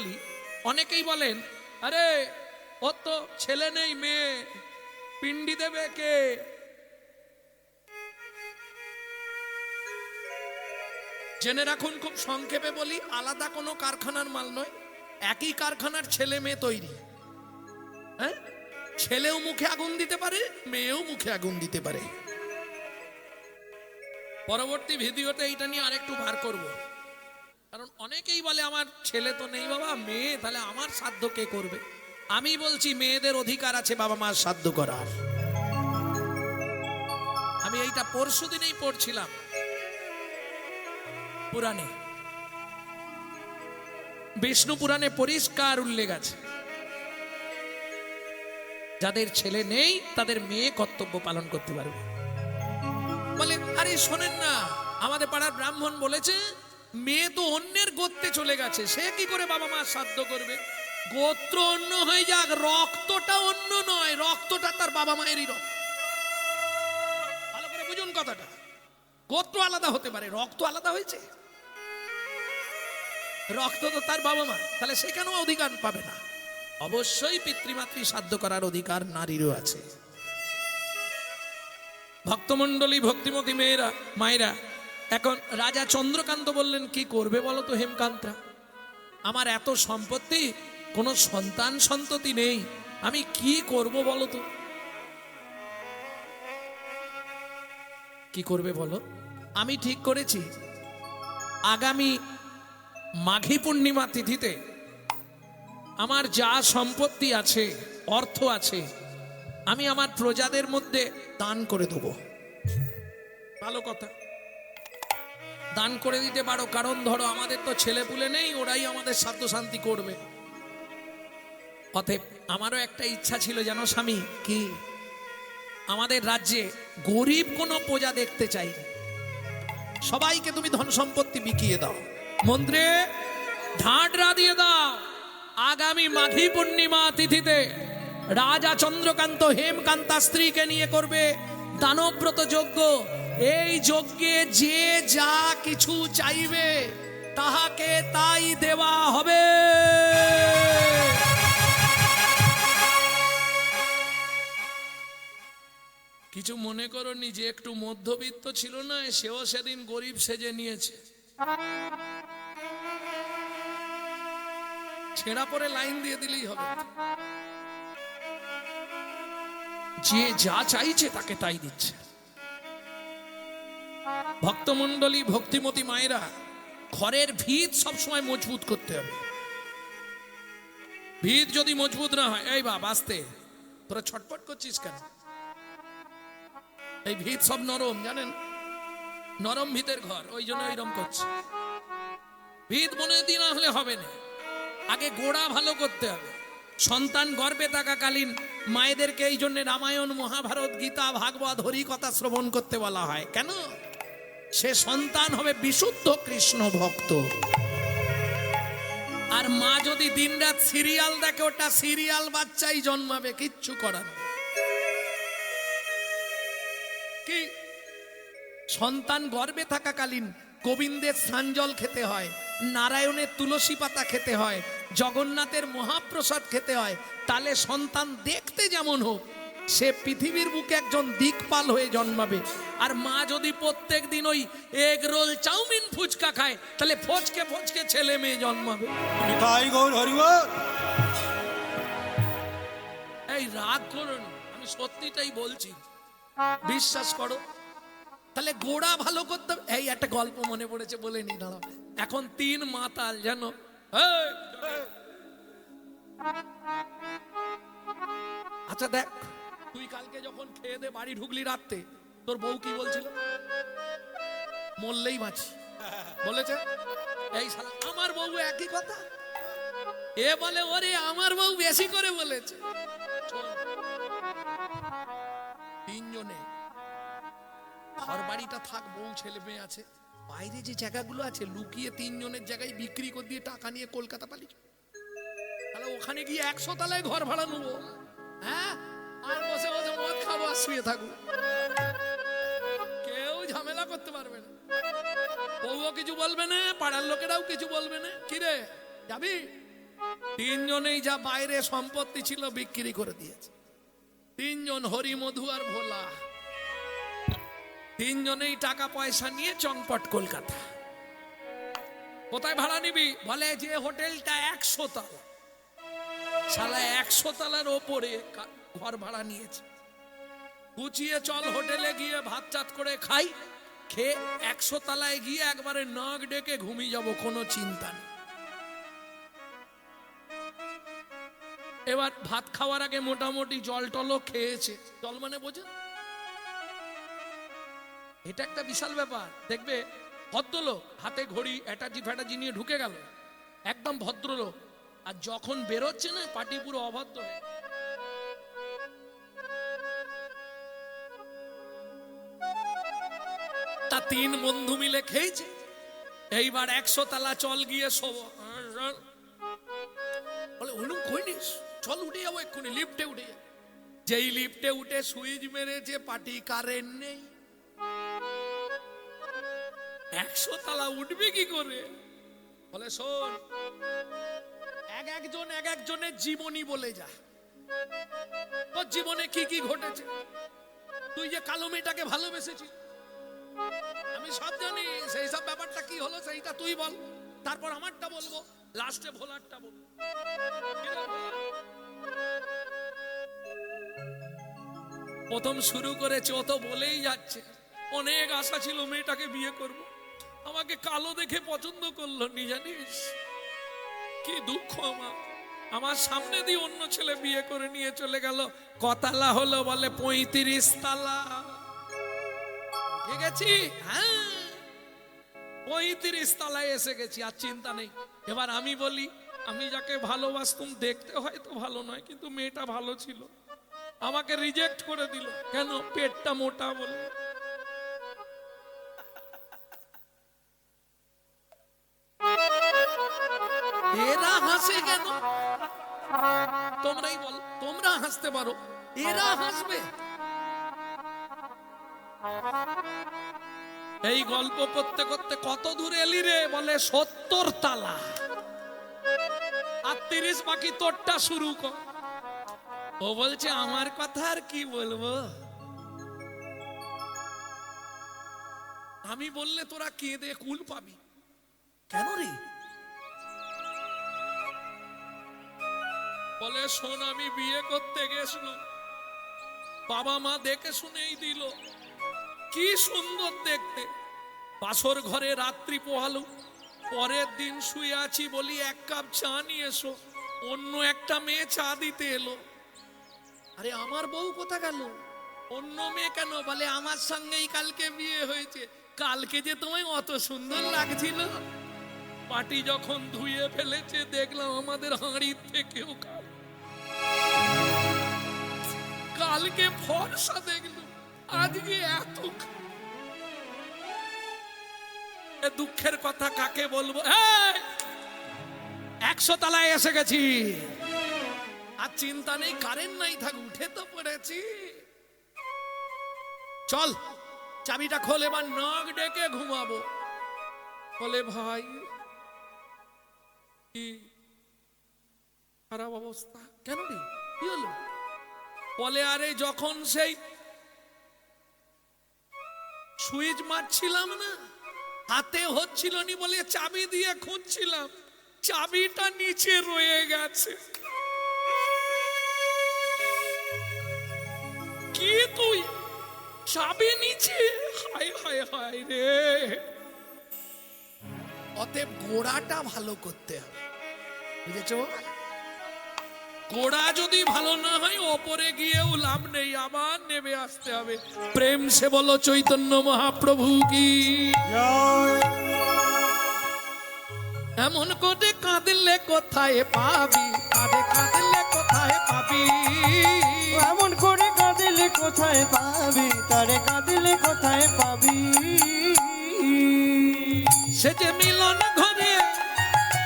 বলি, অনেকেই বলেন আরে ও তো ছেলে নেই, মেয়ে, পিন্ডি দেবে কে? জেনে রাখুন, খুব সংক্ষেপে বলি, আলাদা কোনো কারখানার মাল নয়, একই কারখানার ছেলে মেয়ে তৈরি। হ্যাঁ, ছেলেও মুখে আগুন দিতে পারে, মেয়েও মুখে আগুন দিতে পারে। পরবর্তী ভিডিওতে এইটা নিয়ে আরেকটু বার করব, কারণ অনেকেই বলে আমার ছেলে তো নেই বাবা, মেয়ে, তাহলে আমার শ্রাদ্ধ কে করবে? আমি বলছি মেয়েদের অধিকার আছে বাবা মার শ্রাদ্ধ করার। আমি এইটা পরশু দিনেই পড়ছিলাম পুরাণে, বিষ্ণু পুরাণে পরিষ্কার উল্লেখ আছে, যাদের ছেলে নেই তাদের মেয়ে কর্তব্য পালন করতে পারবে। বলে আরে শোনেন না, আমাদের পাড়ার ব্রাহ্মণ বলেছে মেয়ে তো অন্যের গোত্রে চলে গেছে, সে কি করে বাবা মা শ্রাদ্ধ করবে? গোত্র অন্য হয়ে যাক, রক্তটা অন্য নয়, রক্তটা তার বাবা মায়েরই রক্ত। ভালো করে বুঝুন কথাটা, গোত্র আলাদা হতে পারে, রক্ত আলাদা হয়েছে, রক্ত তো তার বাবা মা, তাহলে সে কেন অধিকার পাবে না? অবশ্যই পিতৃমাতৃ শ্রাদ্ধ করার অধিকার নারীরও আছে। ভক্তমণ্ডলী, ভক্তিমতী মেয়েরা, মায়েরা, এখন রাজা চন্দ্রকান্ত বললেন কি করবে বলো তো হেমকান্তরা, আমার এত সম্পত্তি, কোনো সন্তান সন্ততি নেই, আমি কি করব বলো তো? কি করবে বলো? আমি ঠিক করেছি আগামী মাঘী পূর্ণিমা তিথিতে আমার যা সম্পত্তি আছে, অর্থ আছে, আমি আমার প্রজাদের মধ্যে দান করে দেব। ভালো কথা, দান করে দিতে পারো, কারণ ধরো আমাদের তো ছেলেপুলে নেই, ওরাই আমাদের শ্রাদ্ধ শান্তি করবে। অতএব আমারও একটা ইচ্ছা ছিল জানো স্বামী, কি? আমাদের রাজ্যে গরিব কোনো প্রজা দেখতে চাই না, সবাইকে তুমি ধন সম্পত্তি বিকিয়ে দাও, মন্ত্রে ঢাঁটরা দিয়ে দাও। আগামী মাঘী পূর্ণিমা তিথিতে রাজা চন্দ্রকান্ত হেমকান্তা স্ত্রীকে নিয়ে করবে দানব্রত যজ্ঞ। এই যজ্ঞে যে যা কিছু চাইবে তাহাকে তাই দেওয়া হবে। কিছু মনে করোনি যে একটু মধ্যবিত্ত ছিল না, সেও সেদিন গরিব সেজে নিয়েছে, ছেঁড়া পরে লাইন দিয়ে দিলেই হবে। যে যা চাইছে তাকে তাই দিচ্ছে। ভক্তমণ্ডলী, ভক্তিমতী মায়েরা, ঘরের ভিত সবসময় মজবুত করতে হবে। ভিত যদি মজবুত না হয়, এই বাপ আস্তে, তোরা ছটপট করছিস কেন? এই ভিত সব নরম, জানেন, নরম ভিতের ঘর, ওই জন্য এইরকম করছে। ভিত মনে দিন না হলে হবে না, আগে গোড়া ভালো করতে হবে। সন্তান গর্ভে থাকাকালীন মায়েদেরকে এই জন্য রামায়ণ, মহাভারত, গীতা, ভাগবত, হরি কথা শ্রবণ করতে বলা হয়। কেন? সে সন্তান হবে বিশুদ্ধ কৃষ্ণ ভক্ত। আর মা যদি দিনরাত সিরিয়াল দেখে, ওটা সিরিয়াল বাচ্চাই জন্মাবে, কিচ্ছু করার নেই। কি? সন্তান গর্ভে থাকাকালীন গোবিন্দের স্নানজল খেতে হয়, নারায়ণের তুলসী পাতা খেতে হয়, জগন্নাথের মহাপ্রসাদ খেতে হয়, তাহলে সন্তান দেখতে যেমন হোক সে পৃথিবীর বুকে একজন দিকপাল হয়ে জন্মাবে। আর মা যদি প্রত্যেক দিন ওই এগ রোল, চাউমিন, ফুচকা খায়, তাহলে ফচকে ফচকে ছেলে মেয়ে জন্মাবে। এই রাগ করুন, আমি সত্যিটাই বলছি, বিশ্বাস করো। তাহলে গোড়া ভালো করতে। এই একটা গল্প মনে পড়েছে, বলে নি, দাঁড়াও। এখন 3 মাতাল জানো, আচ্ছা দেখ, তুই কালকে যখন খেয়ে দে বাড়ি ঢুকলি রাতে, তোর বউ কি বলছিল? মরলেই বাঁচি বলেছে। এই শালা আমার বউ একই কথা, এ বলে ওরে আমার বউ বেশি করে বলেছে। 3 জনে ঘর বাড়িটা থাক, বউ ছেলে মেয়ে আছে, বাইরে যে জায়গাগুলো আছে লুকিয়ে 3 জনের জায়গায় বিক্রি করে দিয়ে টাকা নিয়ে কলকাতা পালিয়ে, তাহলে ওখানে গিয়ে 100 তলায় ঘর ভাড়া নেবো, হ্যাঁ, আর বসে বসে মদ খাবো আর শুয়ে থাকবো, কেউ ঝামেলা করতে পারবে না, বউও কিছু বলবে না, পাড়ার লোকেরাও কিছু বলবে না। কিরে যাবি? তিনজনেই যা বাইরে সম্পত্তি ছিল বিক্রি করে দিয়েছে। তিনজন, হরি, মধু আর ভোলা, তিনজনেই টাকা পয়সা নিয়ে চংপট কলকাতা। কোথায় ভাড়া নিবি? বলে যে হোটেলটা 100 তলা। শালা 100 তলার ওপরে ঘর ভাড়া নিয়েছে। গুছিয়ে চল হোটেলে গিয়ে ভাত চাত করে খাই, খেয়ে 100 তলায় গিয়ে একবারে নাক ডেকে ঘুমিয়ে যাব, কোনো চিন্তা নেই। এবার ভাত খাওয়ার আগে মোটামুটি জল টলও খেয়েছে। জল মানে বোঝেন, এটা একটা বিশাল ব্যাপার। দেখবে ভদ্রলোক হাতে ঘড়ি অ্যাটাজি ফ্যাটাজি নিয়ে ঢুকে গেল, একদম ভদ্রলোক, আর যখন বেরোচ্ছে না পাটি পুরো অভদ্র হয়ে। তা তিন বন্ধু মিলে খেয়েছে। এইবার 100 তলা চল গিয়ে শোব। বলে ওরকম কইনিস, চল উঠে যাবো এক্ষুনি, লিফটে উঠে যাবো। যেই লিফটে উঠে সুইচ মেরেছে, পাটি কারেন্ট নেই। 100 তলা উঠবে কি করে? বলে শোন, এক একজনের জীবনী বলে যা, তোর জীবনে কি কি ঘটেছে। তুই যে কালো মেয়েটাকে ভালোবেসেছিস, আমি সব জানি। সেই সব ব্যাপারটা কি হলো সেইটা তুই বল, তারপর আমারটা বলবো, লাস্টে ভোলারটা বলবো। প্রথম শুরু করেছে, ও তো বলেই যাচ্ছে অনেক আশা ছিল মেয়েটাকে বিয়ে করব, আমাকে কালো দেখে পছন্দ করলো নি, জানিস কি দুঃখ আমার। আমার সামনে দিয়ে অন্য ছেলে বিয়ে করে নিয়ে চলে গেল। কতালা হলো? বলে 35 তালা। ঠিক আছে, হ্যাঁ 35 তলায় এসে গেছি, আর চিন্তা নেই। এবার আমি বলি, আমি যাকে ভালোবাসতাম দেখতে হয়তো ভালো নয়, কিন্তু মেয়েটা ভালো ছিল, আমাকে রিজেক্ট করে দিল কেন? পেটটা মোটা বলে। এরা হাসে কেন? তোমরাই বল, তোমরা হাসতে পারো, এরা হাসবে? এই গল্প করতে করতে কত দূরে এলি রে? বলে 70 তালা, আর 30 বাকি, তোরটা শুরু কর। ও বলছে আমার কথা আর কি বলবো, আমি বললে তোরা কেঁদে কুল পাবি। কেন রে? বলে শোন, আমি বিয়ে করতে গেছিলাম, বাবা মা দেখে শুনেই দিল, কি সুন্দর দেখতে। বাসর ঘরে রাত্রি পোহালো, পরের দিন শুয়ে আছি, বলি 1 কাপ চা নিয়ে এসো, অন্য একটা মেয়ে চা দিতে এলো। আরে আমার বউ কোথা গেল? অন্য মেয়ে কেন? বলে আমার সঙ্গেই কালকে বিয়ে হয়েছে, কালকে যে তোমায় অত সুন্দর লাগছিল। পাটি যখন ধুয়ে ফেলেছে, দেখলাম আমাদের হাঁড়ির থেকেও কালকে ফর্সা দেখলাম, আজকে এত। দুঃখের কথা কাকে বলবো? 100 তলায় এসে গেছি, আর চিন্তা নেই, কারেন্ট নাই, থাক, উঠে তো পড়েছি। চল চাবিটা খোল, এবার নাক ডেকে ঘুমাবো। বলে ভাই কি খারাপ অবস্থা? কেন রে, কি হলো? বলে আরে যখন সেই সুইচ মারছিলাম না, হাতে হচ্ছিল নি বলে চাবি দিয়ে খুঁজছিলাম, চাবিটা নিচে রয়ে গেছে। কি তুই চাবি নিচে? হায় হায় হায় রে। অতএব গোড়াটা ভালো করতে হবে, বুঝেছো? গোড়া যদি ভালো না হয়, ওপরে গিয়েও লাভ নেই, আবার নেমে আসতে হবে। প্রেম সে বলো চৈতন্য মহাপ্রভু কি। এমন করে কাঁদলে কোথায় পাবি, আরে কাঁদলে কোথায় পাবি, এমন করে কাঁদলে কোথায় পাবি, তারে কাঁদলে কোথায় পাবি। সে যে মিলন ঘরে,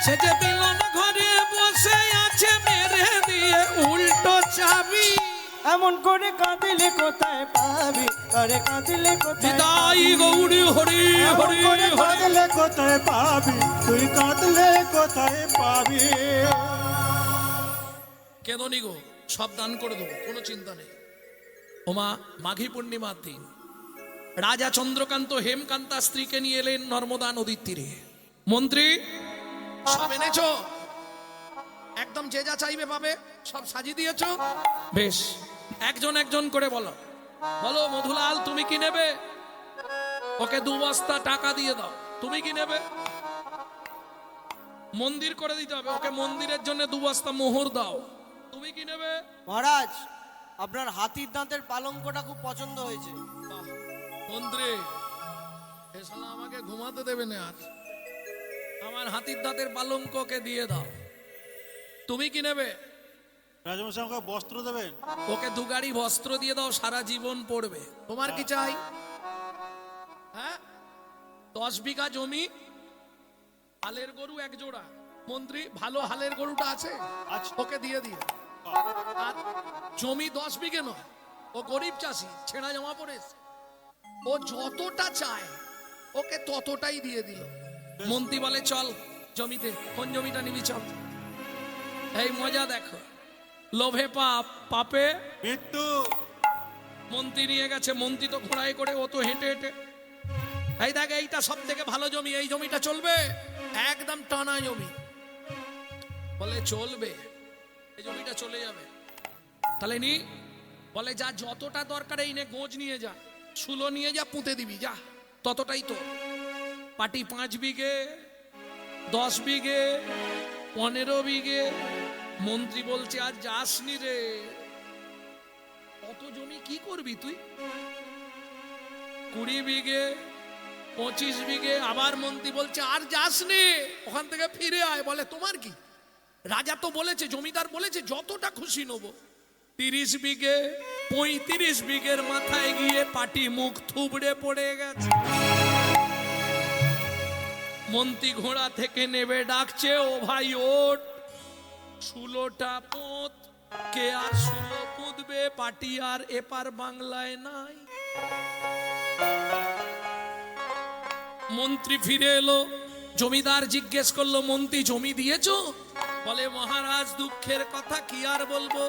সে যে মিলন ঘরে বসে আছে, মেরে দিয়ে উল্টো চাবি। এমন করে কাঁদলে কোথায় পাবি, তারে কাঁদলে কোথায় নিতাই গৌরী হরি হরি হরি। কাঁদলে কোথায় পাবি, তুই কাঁদলে কোথায় পাবি। কেঁদনি গো, সব দান করে দেবো, কোনো চিন্তা নেই। ওমা, মাঘী পূর্ণিমার দিন রাজা চন্দ্রকান্ত হেমকান্তা স্ত্রীকে নিয়ে এলেন নর্মদা নদীর তীরে। মন্ত্রী, সব এনেছো? একদম যে যা চাইবে পাবে, সব সাজিয়ে দিয়েছো? বেশ, একজন একজন করে বলো। বলো, মধুলাল তুমি কি নেবে? ওকে 2 বস্তা টাকা দিয়ে দাও। তুমি কি নেবে? মন্দির করে দিতে হবে, ওকে মন্দিরের জন্য 2 বস্তা মোহর দাও। তুমি কি নেবে? মহারাজ, আপনার হাতির দাঁতের পালঙ্কটা খুব পছন্দ হয়েছে। বাহ, মন্ত্রী, এ শালা আমাকে ঘুমাতে দেবে না আজ। আমার হাতির দাঁতের পালঙ্ককে দিয়ে দাও। তুমি কি নেবে? রাজমশাই আমাকে বস্ত্র দেবেন? ওকে 2 গাড়ি বস্ত্র দিয়ে দাও, সারা জীবন পড়বে। তোমার কি চাই? হ্যাঁ, 10 বিঘা জমি, হালের গরু 1 জোড়া। মন্ত্রী, ভালো হালের গরুটা আছে? আছে। ওকে দিয়ে দিও। আর জমি 10 বিঘে নয়, ও গরিব চাষি, ছেঁড়া জামা পরেছে। ও যতটা চায় ওকে ততটাই দিয়ে দিল। মন্ত্রী বলে, চল জমিতে, কোন জমিটা নিবি চল। এই মজা দেখো, লোভে পাপ, পাপে মৃত্যু। মন্ত্রী নিয়ে গেছে। মন্ত্রী তো ঘোড়ায় করে, ও তো হেঁটে হেঁটে। এই দেখ, এইটা সব থেকে ভালো জমি, এই জমিটা চলবে, একদম টানা জমি। বলে চলবে, এই জমিটা চলে যাবে। তাহলে নি? বলে যা, যতটা দরকার এই নে, গোজ নিয়ে যা, শুলো নিয়ে যা, পুঁতে দিবি, যা, ততটাই তো। পাটি 5 বিঘে, 10 বিঘে, 15 বিঘে। মন্ত্রী বলছে, আর যাসনি রে, কত জমি কি করবি তুই? 20 বিঘে, 25 বিঘে। আবার মন্ত্রী বলছে, আর যাসনি, ওখান থেকে ফিরে আয়। বলে তোমার কি? রাজা তো বলেছে, জমিদার বলেছে যতটা খুশি নেব। 30 বিঘে, 35 বিঘের মাথায় গিয়ে পাটি মুখ থুবড়ে পড়ে গেছে। মন্ত্রী ঘোড়া থেকে নেবে ডাকছে, ও ভাই ওঠ, শুলোটা পোঁত। কে আর শুলো পুঁতবে? পাটি আর এপার বাংলায় নাই। মন্ত্রী ফিরে এলো। জমিদার জিজ্ঞেস করলো, মন্ত্রী জমি দিয়েছো? বলে, মহারাজ দুঃখের কথা কি আর বলবো,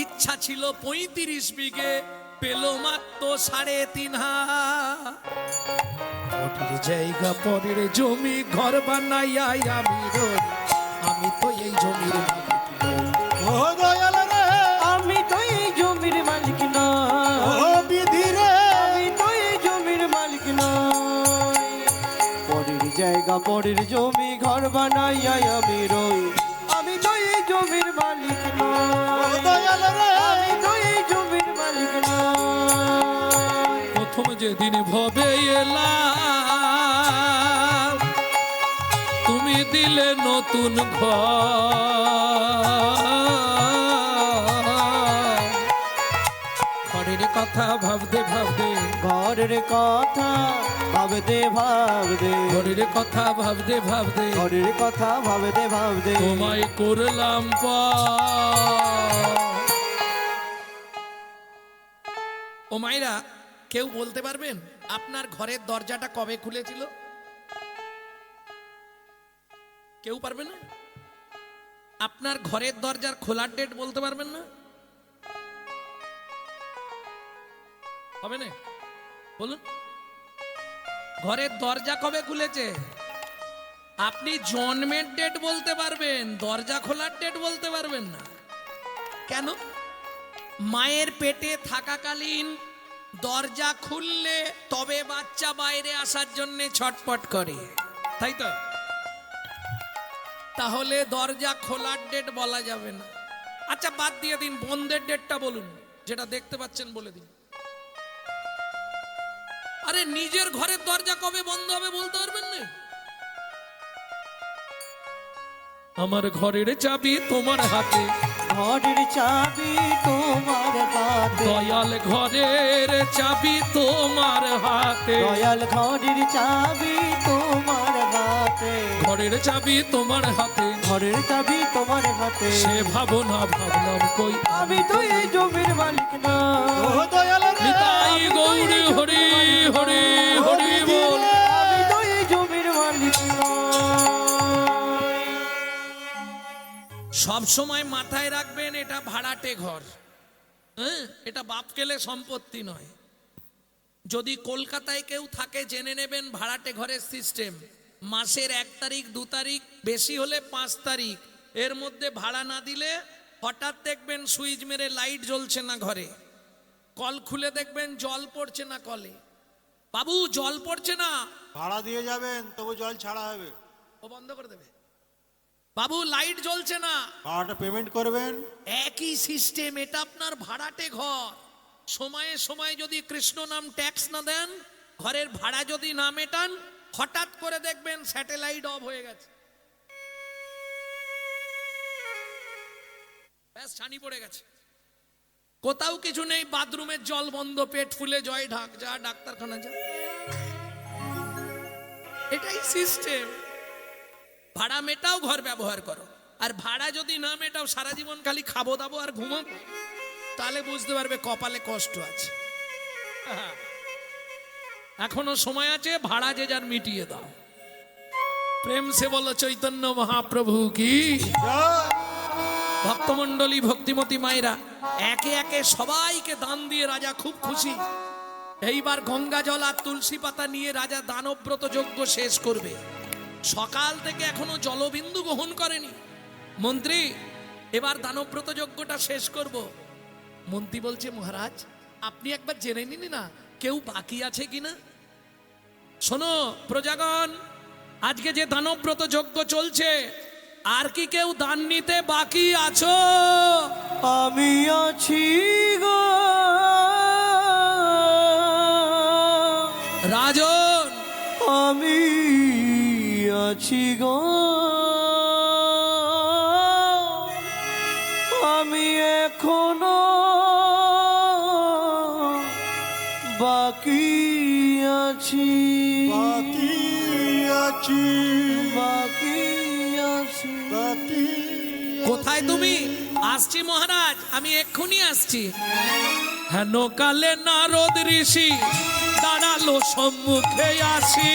ইচ্ছা ছিল 35 বিঘে, পেল মাত্র 3.5 হাত। পরের জায়গা পরের জমি, ঘর বানাইয়াই আমি রই, আমি তো এই জমির মালিক নই। ও দয়াল রে, আমি তো এই জমির মালিক নই। ও বিধি রে, আমি তো এই জমির মালিক নই। পরের জায়গা পরের জমি, ঘর বানাইয়া আমি রই, আমি তো এই জমির মালিক ও নই। দয়াল রে, আমি তো এই জমির মালিক নই। প্রথম যেদিন ভবে এলাম, তুমি দিলে নতুন ঘরের কথা ভাবতে ভাবতে, ঘরের কথা ভাবতে ভাবতে, ঘরের কথা ভাবতে ভাবতে, ঘরের কথা ভাবতে ভাবতে, তোমায় করলাম ও মাইরা, কেউ বলতে পারবেন আপনার ঘরের দরজাটা কবে খুলেছিল? কেউ পারবে না? আপনার ঘরের দরজার খোলার ডেট বলতে পারবেন না? হবে না? বলুন, ঘরের দরজা কবে খুলেছে? আপনি জন্মের ডেট বলতে পারবেন, দরজা খোলার ডেট বলতে পারবেন না। কেন? মায়ের পেটে থাকাকালীন দরজা খুললে তবে বাচ্চা বাইরে আসার জন্য ছটপট করে, তাই তো? তাহলে দরজা খোলার ডেট বলা যাবে না। আচ্ছা বাদ দিয়ে দিন, বন্ধের ডেটটা বলুন, যেটা দেখতে পাচ্ছেন বলে দিন। আরে নিজের ঘরের দরজা কবে বন্ধ হবে বলতে পারবেন না? আমার ঘরের চাবি তোমার হাতে, ঘরের চাবি তোমার হাতে, দয়াল ঘরের চাবি তোমার হাতে, দয়াল ঘরের চাবি তোমার হাতে, ঘরের চাবি তোমার হাতে, ঘরের চাবি তোমার হাতে। সে ভাবনা ভাবলাম কই, আমি তো এই জমির মালিক না। ও দয়াল রে, নিতাই গৌর হরি হরি হরি বল। আমি তো এই জমির মালিক না। সব সময় মাথায় রাখবেন এটা ভাড়াটে ঘর, হ্যাঁ, এটা বাপ কেলে সম্পত্তি নয়। যদি কলকাতায় কেউ থাকে জেনে নেবেন ভাড়াটে ঘরের সিস্টেম, মাসের 1 তারিখ 2 তারিখ বেশি হলে 5 তারিখ এর মধ্যে ভাড়া না দিলে হঠাৎ দেখবেন সুইচ মেরে লাইট জ্বলছে না ঘরে, কল খুলে দেখবেন জল পড়ছে না কলে। বাবু জল পড়ছে না, ভাড়া দিয়ে যাবেন তবু জল ছাড়া হবে। ও বন্ধ করে দেবে। বাবু লাইট জ্বলছে না, ভাড়াটা পেমেন্ট করবেন। একই সিস্টেম, এটা আপনার ভাড়াটে ঘর। সময়ে সময়ে যদি কৃষ্ণ নাম ট্যাক্স না দেন, ঘরের ভাড়া যদি না মেটান, হঠাৎ করে দেখবেন স্যাটেলাইট অফ হয়ে গেছে, ব্যাস ছানি পড়ে গেছে, কোথাও কিছু নেই, বাথরুমের জল বন্ধ, পেট ফুলে জয় ঢাক, যা ডাক্তারখানা যা। এটাই সিস্টেম। ভাড়া মেটাও, ঘর ব্যবহার করো। আর ভাড়া যদি না মেটাও, সারা জীবন খালি খাবো দাবো আর ঘুমাবো, তাহলে বুঝতে পারবে কপালে কষ্ট আছে। এখনো সময় আছে, ভাড়া যে যার মিটিয়ে দাও। প্রেম সে বলো চৈতন্য মহাপ্রভু কি। ভক্তমণ্ডলী, ভক্তিমতী মায়েরা, একে একে সবাইকে দান দিয়ে রাজা খুব খুশি। এইবার গঙ্গা জল আর তুলসী পাতা নিয়ে রাজা দানব্রত যজ্ঞ শেষ করবে। সকাল থেকে এখনো জলবিন্দু গ্রহণ করেনি। মন্ত্রী, এবার দানব্রত যজ্ঞটা শেষ করব। মন্ত্রী বলছে, মহারাজ আপনি একবার জেনে নিন না কেউ বাকি আছে কিনা। শোনো প্রজাগণ, আজকে যে দানব্রত যজ্ঞ চলছে, আর কি কেউ দান নিতে বাকি আছো? আমি আছি গো রাজন, আমি আছি গো, আমি এখনো বাকি আছি, বাকি আছি, বাকি আছি। বাকি কোথায় তুমি? আসছি মহারাজ, আমি এক্ষুনি আসছি। হেন কালে নারদ ঋষি দাঁড়ালো সম্মুখে আসি,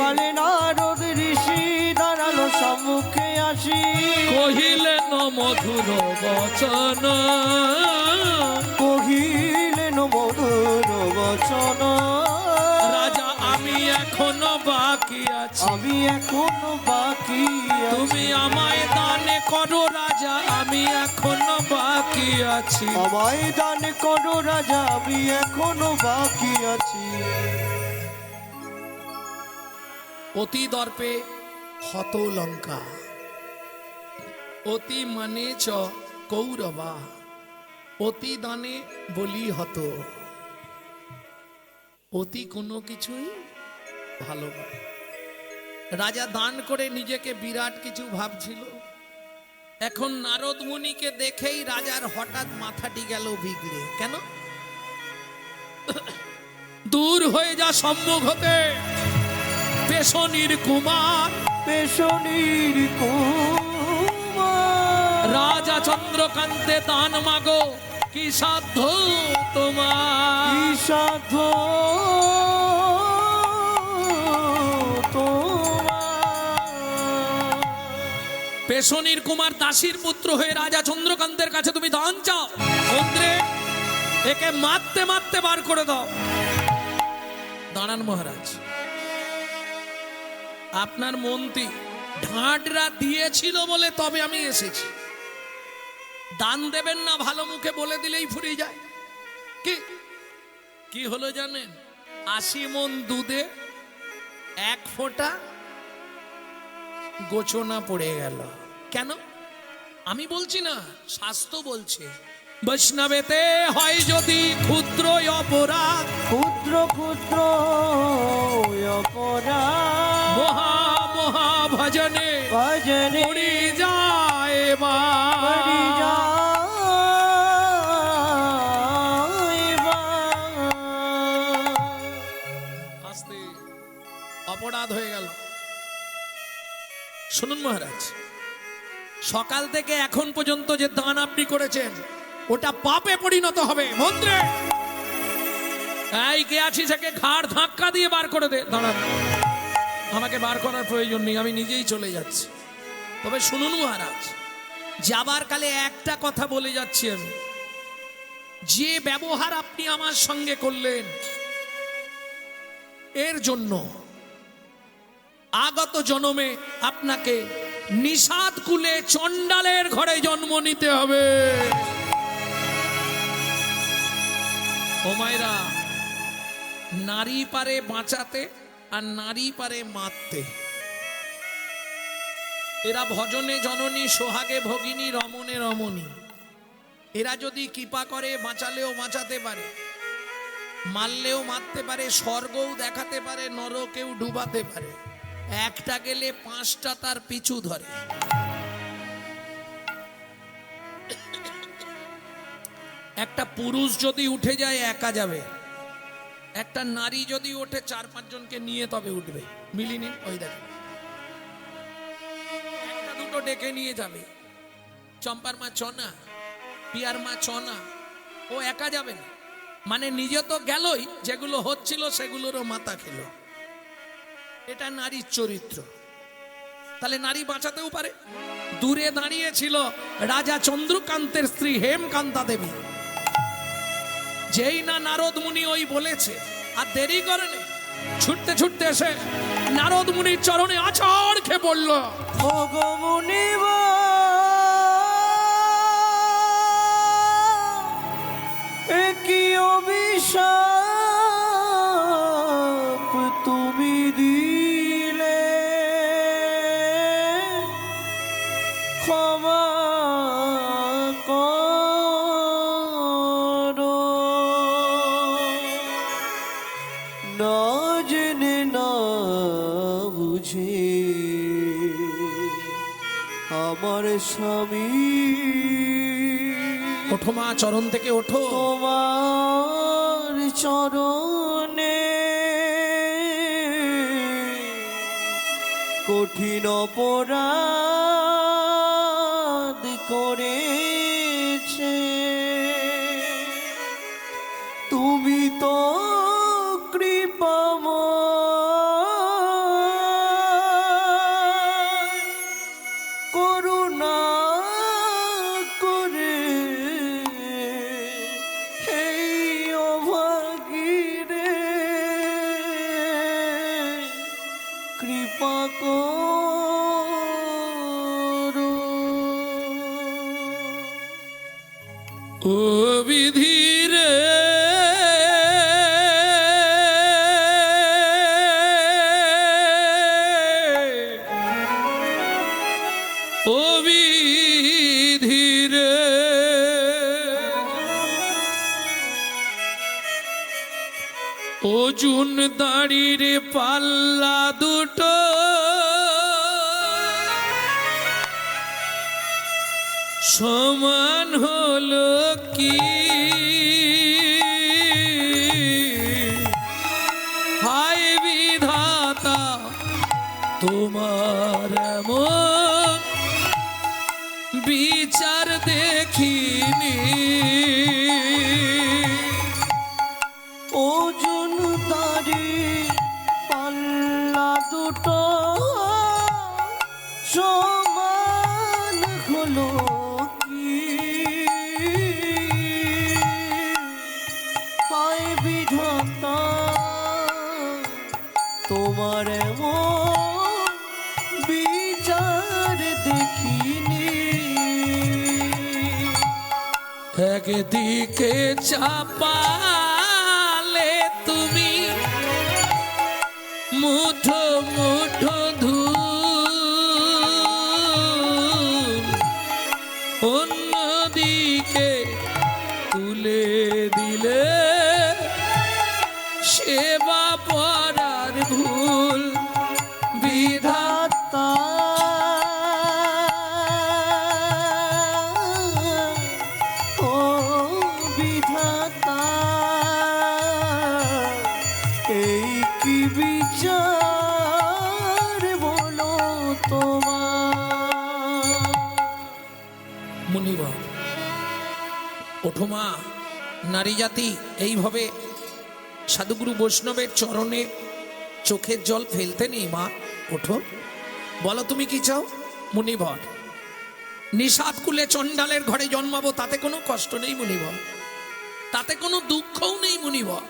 কালে নারদ ঋষি দাঁড়ালো সম্মুখে আসি, কহিলেন মধুর বচন, কহিলেন মধুর বচন। রাজা আমি এখনো বাকি আছি, আমি এখনো বাকি আছি, তুমি আমায় দান করো রাজা, আমি এখনো বাকি আছি। আমায় দান করো রাজা, আমি এখনো বাকি আছি। অতি দর্পে হত লঙ্কা, অতি মানে চ কৌরবা, অতি দানে বলি হত। অতি কোনো কিছুই ভালো নয়। রাজা দান করে নিজেকে বিরাট কিছু ভাবছিল। এখন নারদ মুনিকে দেখেই রাজার হঠাৎ মাথাটি গেল বিগড়ে। কেন? দূর হয়ে যা সম্মুখ হতে পেশনির কুমার, পেশনির কুমার, রাজা চন্দ্রকান্তে দান মাগো, কি সাধ্য তোমার? কি সাধ্য তোমার? পেশনির কুমার দাসীর পুত্র হয়ে রাজা চন্দ্রকান্তের কাছে তুমি দান চাও? মন্ত্রে, একে মারতে মারতে বার করে দাও। দাঁড়ান মহারাজ, আপনার মন্ত্রী ঢাঁটরা দিয়েছিল বলে তবে আমি এসেছি। দান দেবেন না ভালো মুখে বলে দিলেই ফুরিয়ে যায়। কি কি হলো জানেন? 80 মণ দুধে 1 ফোঁটা গোচনা পড়ে গেল। কেন? আমি বলছি না, শাস্ত্র বলছে। বৈষ্ণবেতে হয় যদি ক্ষুদ্র অপরাধ, ক্ষুদ্র ক্ষুদ্র অপরাধ, মহা মহা ভজনে ভজনে পড়ি যায় বা। পড়ি যায় বা। আস্তে অপরাধ হয়ে গেল। শুনুন মহারাজ, সকাল থেকে এখন পর্যন্ত যে দান আপনি করেছেন ওটা পাপে পরিণত হবে। মন্ত্রে, এই কে আছিস, একে ঘাড় ধাক্কা দিয়ে বার করে দে। দাঁড়ান, আমাকে বার করার প্রয়োজন নেই, আমি নিজেই চলে যাচ্ছি। তবে শুনুন মহারাজ, যাবার কালে একটা কথা বলে যাচ্ছি আমি, যে ব্যবহার আপনি আমার সঙ্গে করলেন এর জন্য আগত জন্মে আপনাকে নিষাদ কুলে চণ্ডালের ঘরে জন্ম নিতে হবে। ও মায়েরা, নারী পারে বাঁচাতে আর নারী পারে মারতে। এরা ভজনে জননী, সোহাগে ভগিনী, রমণে রমণী। এরা যদি কৃপা করে বাঁচালেও বাঁচাতে পারে, মারলেও মারতে পারে, স্বর্গও দেখাতে পারে, নরকেও ডুবাতে পারে। একটা গেলে পাঁচটা তার পিছু ধরে। একটা পুরুষ যদি উঠে যায় একা যাবে, একটা নারী যদি ওঠে 4-5 জনকে নিয়ে তবে উঠবে। মিলিনি? ওই দেখে একটা দুটো ডেকে নিয়ে যাবে। চম্পার মা চনা, পিয়ার মা চনা, ও একা যাবে না। মানে নিজে তো গেলই, যেগুলো হচ্ছিল সেগুলোরও মাথা খেলো। এটা নারীর চরিত্র। তাহলে নারী বাঁচাতেও পারে। দূরে দাঁড়িয়ে ছিল রাজা চন্দ্রকান্তের স্ত্রী হেমকান্তা দেবী। যেই না নারদ মুনি ওই বলেছে, আর দেরি করেনি, ছুটতে ছুটতে এসে নারদ মুনির চরণে আছাড় খেয়ে পড়ল। ও গো মুনিবা, এ কি অভিশাপ তুমি দিলে, ক্ষমা করো। না জেনে না বুঝে আমার স্বামী, ওঠো মা, চরণ থেকে ওঠো। তোমার চরণে কঠিন অপরাধ করেছে। তুমি তো কৃপাময়, করুণা করে এই অভাগীরে কৃপা করো। ও বিধি রে, ও বিধি রে, অর্জুন দাড়ির পাল্লা দুটো সমান হলো কি? হায় বিধাতা, তোমার এমন বিচার দেখিনি। ওজন দাড়ি পাল্লা দুটো সমান হলো কি? হায় বিধাতা, তোমার এমন বিচার দেখিনি। একদিকে চাপালে তুমি মুঠো মুঠো ধূল, অন্যদিকে তুলে দিলে সেবা পরার ভুল। বিধাতা, ও বিধাতা, এই কি বিচার বলো তোমার? মুনিবর, ওঠো মা। নারী জাতি এইভাবে সাধুগুরু বৈষ্ণবের চরণে চোখের জল ফেলতে নেই। মা ওঠো, বলো তুমি কি চাও? মুনিবর, নিষাদ কুলে চণ্ডালের ঘরে জন্মাবো, তাতে কোনো কষ্ট নেই মুনিবর, তাতে কোনো দুঃখও নেই মুনিবর।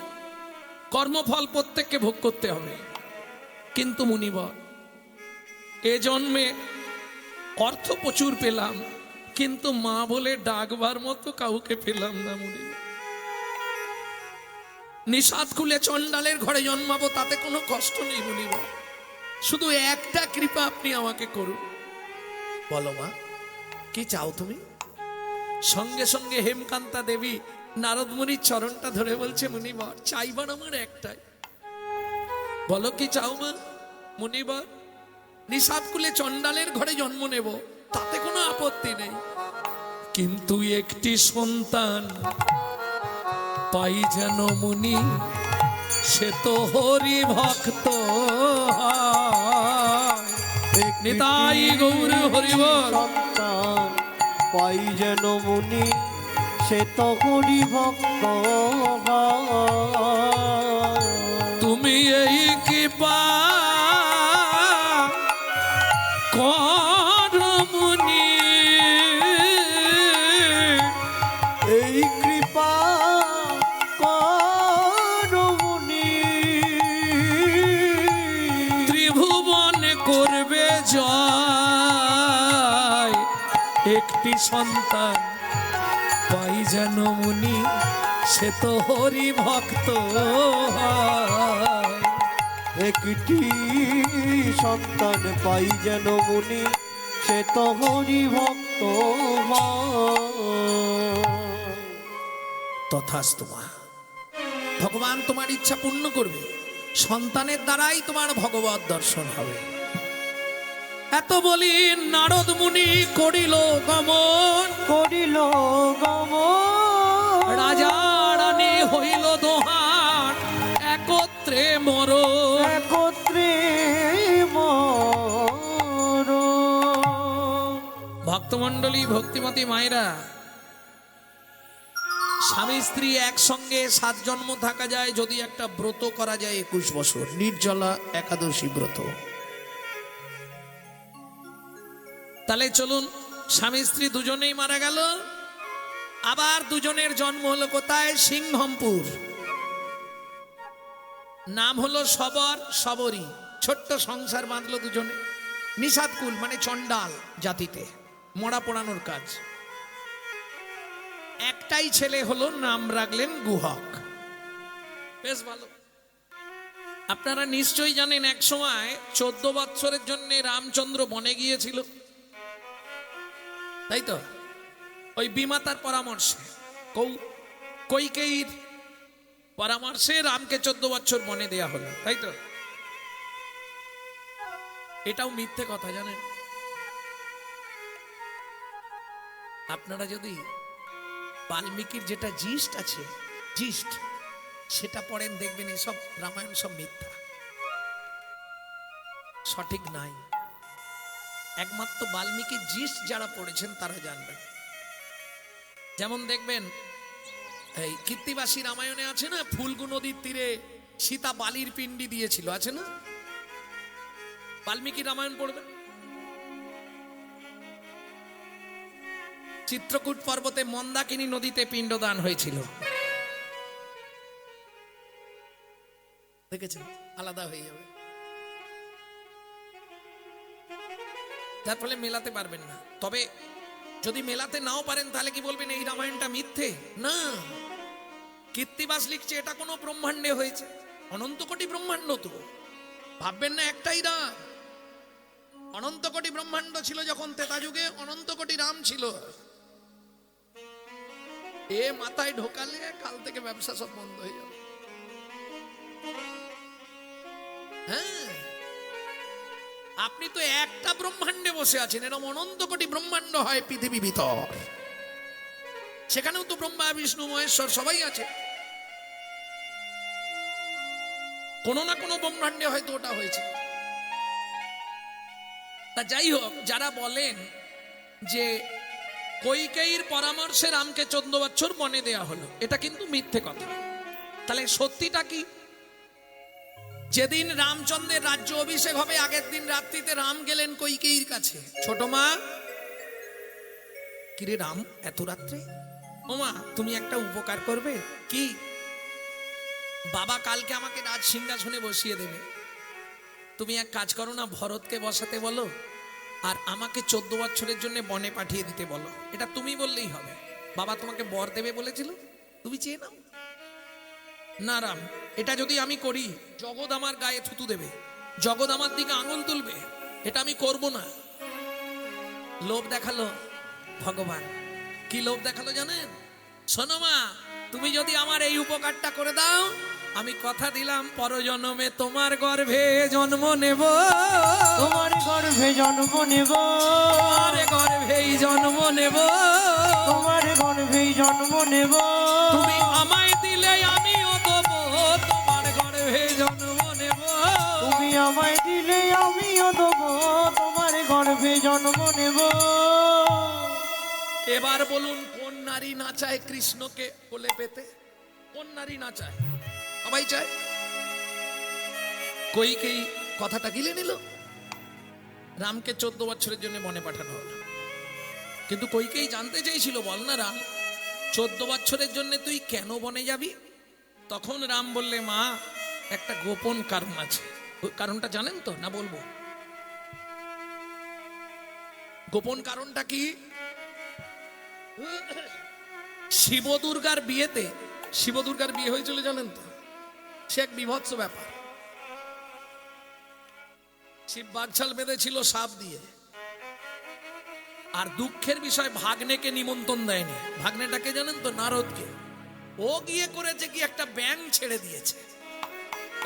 কর্মফল প্রত্যেককে ভোগ করতে হবে। কিন্তু মুনিবর, এ জন্মে অর্থ প্রচুর পেলাম, কিন্তু মা বলে ডাকবার মতো কাউকে পেলাম না মুনিবর। নিষাদ কুলে চণ্ডালের ঘরে জন্মাবো, তাতে কোনো কষ্ট নেই মুনিবর, শুধু একটা কৃপা আপনি আমাকে করুন। বলো মা, কি চাও তুমি? সঙ্গে সঙ্গে হেমকান্তা দেবী নারদ মুনির চরণটা ধরে বলছে, মুনিবর চাইবার আমার একটাই। বলো কি চাও মা? মুনিবর, নিষাদ কুলে চণ্ডালের ঘরে জন্ম নেব, তাতে কোনো আপত্তি নেই, কিন্তু একটি সন্তান পাই যেন মুনি, সে তো হরি ভক্ত হয়। নিতাই গৌর হরিবল। সন্তান পাই যেন মুনি, সে তো হরি ভক্ত হয়। তুমি এই কৃপা কর মুনি, এই কৃপা কর মুনি, ত্রিভুবন করবে জয়, একটি সন্তান পাই যেন মুনি, সে তো হরি ভক্ত হয়। একটি সন্তান পাই যেন মুনি, সে তো হরি ভক্ত হয়। তথাস্তু মা, ভগবান তোমার ইচ্ছা পূর্ণ করবে, সন্তানের দ্বারাই তোমার ভগবত দর্শন হবে। এত বলি নারদ মুনি করিল গমন, করিল গমন, রাজা রানী হইল দোহান, একত্রে মর। একত্রে মর। ভক্তমণ্ডলী, ভক্তিমতী মায়েরা, স্বামী স্ত্রী একসঙ্গে 7 জন্ম থাকা যায় যদি একটা ব্রত করা যায় 21 বছর, নির্জলা একাদশী ব্রত। তাহলে চলুন, স্বামী স্ত্রী দুজনেই মারা গেল, আবার দুজনের জন্ম হলো কোথায়? সিংহমপুর। নাম হলো সবর, সবরী। ছোট্ট সংসার বাঁধলো দুজনে। নিষাদকুল মানে চণ্ডাল জাতিতে, মরা পোড়ানোর কাজ। একটাই ছেলে হলো, নাম রাখলেন গুহক। বেশ ভালো। আপনারা নিশ্চয়ই জানেন, এক সময় 14 বৎসরের জন্য রামচন্দ্র বনে গিয়েছিল, তাই তো? ওই বিমাতার পরামর্শে, কৈকেয়ীর পরামর্শে রামকে 14 বছর বনে দেয়া হলো, তাই তো? এটাও মিথ্যে কথা জানেন। আপনারা যদি বাল্মীকির যেটা জিস্ট আছে, জিস্ট সেটা পড়েন, দেখবেন এসব রামায়ণ সব মিথ্যা, সঠিক নাই। একমাত্র বাল্মীকির জিস্ট যারা পড়েছেন তারা জানবেন। যেমন দেখবেন এই কীর্তিবাসী রামায়ণে আছে না, ফুলগু নদীর তীরে সীতা বালির পিণ্ডি দিয়েছিল, আছে না? বাল্মীকি রামায়ণ পড়বেন। চিত্রকূট পর্বতে মন্দাকিনী নদীতে পিণ্ডদান হয়েছিল, দেখেছেন? আলাদা হয়ে যাবে, যার ফলে মেলাতে পারবেন না। তবে যদি মেলাতে নাও পারেন, তাহলে কি বলবেন এই রামায়ণটা মিথ্যে? না, কীর্তিবাস লিখছে এটা কোনো ব্রহ্মাণ্ডে হয়েছে, অনন্ত কোটি ব্রহ্মাণ্ড তো, ভাববেন না একটাই রাম। অনন্ত কোটি ব্রহ্মাণ্ড ছিল যখন ত্রেতা যুগে, অনন্ত কোটি রাম ছিল। এ মাথায় ঢোকালে কাল থেকে ব্যবসা সব বন্ধ হয়ে যাবে। হ্যাঁ, আপনি তো একটা ব্রহ্মাণ্ডে বসে আছেন, এরকম অনন্ত কোটি ব্রহ্মাণ্ড হয় পৃথিবী ভিতর, সেখানেও তো ব্রহ্মা বিষ্ণু মহেশ্বর সবাই আছে। কোনো না কোনো ব্রহ্মাণ্ডে হয়তো ওটা হয়েছে। তা যাই হোক, যারা বলেন যে কৈকেয়ীর পরামর্শে রামকে 14 বছর বনে দেয়া হলো, এটা কিন্তু মিথ্যে কথা। তাহলে সত্যিটা কি? যেদিন রামচন্দ্রের রাজ্য অভিষেক হবে, আগের দিন রাত্রিতে রাম গেলেন কৈকেয়ীর কাছে, ছোট মা কিরে রাম, এত রাত্রে? ওমা, তুমি একটা উপকার করবে কি? বাবা কালকে আমাকে রাজ সিংহাসনে বসিয়ে দেবে। তুমি এক কাজ করো না, ভরতকে বসাতে বলো, আর আমাকে 14 বছরের জন্য বনে পাঠিয়ে দিতে বলো। এটা তুমি বললেই হবে। বাবা তোমাকে বর দেবে বলেছিল, তুমি চেয়ে নাও না। রাম, এটা যদি আমি করি, জগৎ আমার গায়ে থুতু দেবে, জগৎ আমার দিকে আঙুল তুলবে। এটা আমি করব না। লোভ দেখালো ভগবান। কি লোভ দেখালো জানেন? শোনো মা, তুমি যদি আমার এই উপকারটা করে দাও, আমি কথা দিলাম পরজন্মে তোমার গর্ভে জন্ম নেব। তোমার গর্ভে জন্ম নেব, তোমার গর্ভেই জন্ম নেব, তোমার গর্ভেই জন্ম নেব। তুমি আমায় দিলে আমিও দেবো, তোমার গর্ভে জন্ম নেব। তুমি আমায় দিলে আমিও দেবো, তোমার গর্ভে জন্ম নেব। এবার বলুন, কোন নারী না চায় কৃষ্ণকে কোলে পেতে? কোন নারী না চায়? সবাই চায়। কইকেই কথাটা গিলে নিল। রামকে 14 বছরের জন্য বনে পাঠানো হলো। কিন্তু কইকেই জানতে চেয়েছিল, বল না রাম, 14 বছরের জন্য তুই কেন বনে যাবি? তখন রাম বললে, মা, একটা গোপন কারণ আছে। ওই কারণটা জানেন তো? না বলবো? গোপন কারণটা কি? শিব দুর্গার বিয়েতে, শিব দুর্গার বিয়ে হয়েছিল জানেন তো? সে এক বিভৎস ব্যাপার। শিব বাগছাল বেঁধেছিল সাপ দিয়ে। আর দুঃখের বিষয়, ভাগ্নেকে নিমন্ত্রণ দেয়নি। ভাগ্নেটাকে জানেন তো? নারদকে। ও গিয়ে করেছে কি, একটা ব্যাঙ ছেড়ে দিয়েছে।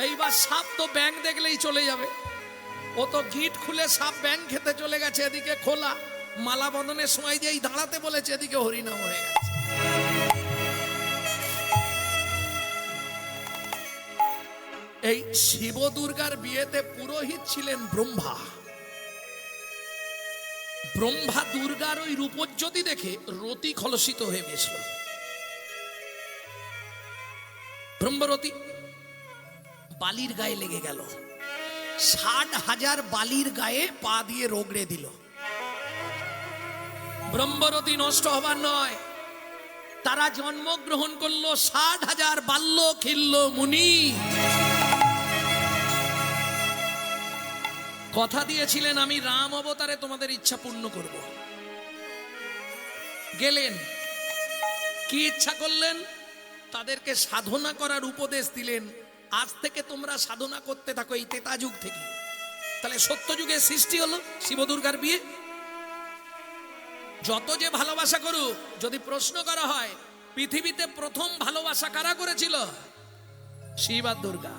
এইবার সাপ তো ব্যাঙ দেখলেই চলে যাবে। ও তো গিট খুলে সাপ ব্যাঙ খেতে চলে গেছে। এদিকে খোলা মালা বদনের সময় যেই দাঁড়াতে বলেছে, এদিকে হরিনাম হয়ে গেছে। এই শিব দুর্গার বিয়েতে পুরোহিত ছিলেন ব্রহ্মা। ব্রহ্মা দুর্গার ওই রূপজ্যোতি দেখে রতি খলসিত হয়ে গেছিল। ব্রহ্মরতি বালির গায়ে লেগে গেল। 60,000 বালির গায়ে পা দিয়ে রগড়ে দিল। ব্রহ্মরতি নষ্ট হবার নয়, তারা জন্মগ্রহণ করলো 60,000 বাল্য খিল্ল মুনি। কথা দিয়েছিলেন, আমি রাম অবতারে তোমাদের ইচ্ছা পূর্ণ করব। গেলেন, কি ইচ্ছা করলেন? তাদেরকে সাধনা করার উপদেশ দিলেন। আজ থেকে তোমরা সাধনা করতে থাকো, এই ত্রেতা যুগ থেকে। তাহলে সত্য যুগে সৃষ্টি হলো শিব দুর্গার বিয়ে। যত যে ভালোবাসা করুক, যদি প্রশ্ন করা হয় পৃথিবীতে প্রথম ভালোবাসা কারা করেছিল? শিব আর দুর্গা।